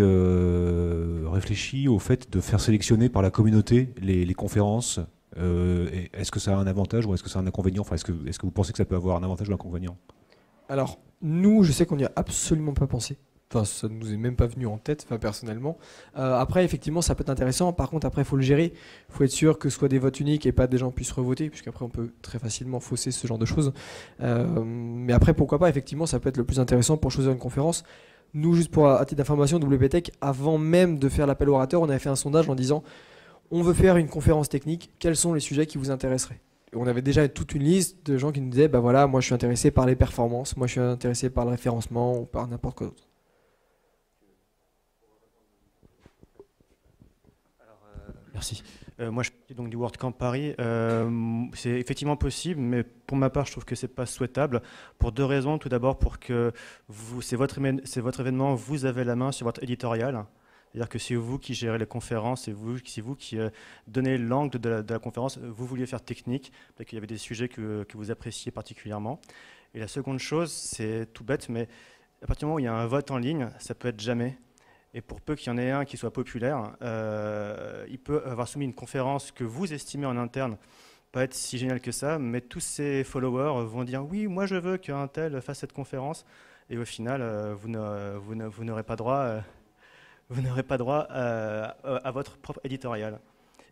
réfléchi au fait de faire sélectionner par la communauté les conférences? Est-ce que ça a un avantage ou est-ce que c'est un inconvénient? Enfin, est-ce que vous pensez que ça peut avoir un avantage ou un inconvénient? Alors, nous, je sais qu'on n'y a absolument pas pensé. Enfin, ça ne nous est même pas venu en tête, enfin, personnellement. Après, effectivement, ça peut être intéressant. Par contre, après, il faut le gérer. Il faut être sûr que ce soit des votes uniques et pas des gens puissent revoter, puisqu'après, on peut très facilement fausser ce genre de choses. Mais après, pourquoi pas, effectivement, ça peut être le plus intéressant pour choisir une conférence. Nous, juste pour à titre d'information, WPTech, avant même de faire l'appel orateur, on avait fait un sondage en disant on veut faire une conférence technique, quels sont les sujets qui vous intéresseraient? Et on avait déjà toute une liste de gens qui nous disaient bah voilà, moi je suis intéressé par les performances, moi je suis intéressé par le référencement ou par n'importe quoi d'autre. Merci. Moi, je suis donc du WordCamp Paris. C'est effectivement possible, mais pour ma part, je trouve que c'est pas souhaitable pour deux raisons. Tout d'abord, pour que c'est votre événement, vous avez la main sur votre éditorial. C'est-à-dire que c'est vous qui gérez les conférences, c'est vous qui donnez l'angle de la conférence. Vous vouliez faire technique, peut-être qu'il y avait des sujets que vous appréciez particulièrement. Et la seconde chose, c'est tout bête, mais à partir du moment où il y a un vote en ligne, ça peut être jamais. Et pour peu qu'il y en ait un qui soit populaire, il peut avoir soumis une conférence que vous estimez en interne pas être si géniale que ça, mais tous ses followers vont dire oui, moi je veux qu'un tel fasse cette conférence, et au final, vous n'aurez pas droit, à votre propre éditorial.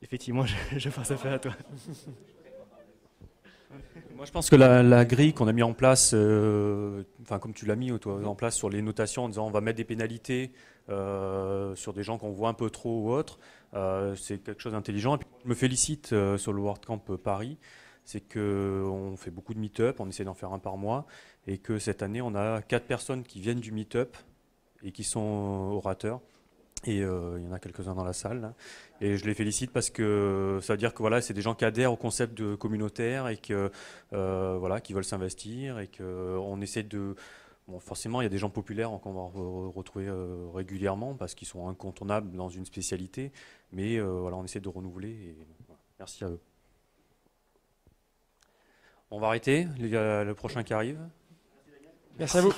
Effectivement, je pense affaire à toi. Moi, je pense que la grille qu'on a mis en place, enfin comme tu l'as mis toi, en place sur les notations en disant on va mettre des pénalités sur des gens qu'on voit un peu trop ou autre, c'est quelque chose d'intelligent. Et puis, je me félicite sur le WordCamp Paris, c'est qu'on fait beaucoup de meet-up, on essaie d'en faire un par mois, et que cette année on a 4 personnes qui viennent du meet-up et qui sont orateurs. Et il y en a quelques-uns dans la salle. Là. Et je les félicite parce que ça veut dire que voilà, c'est des gens qui adhèrent au concept de communautaire et que, voilà, qui veulent s'investir et qu'on essaie de... Bon, forcément, il y a des gens populaires qu'on va retrouver régulièrement parce qu'ils sont incontournables dans une spécialité. Mais voilà, on essaie de renouveler. Et, voilà, merci à eux. On va arrêter. Il y a le prochain qui arrive. Merci à vous.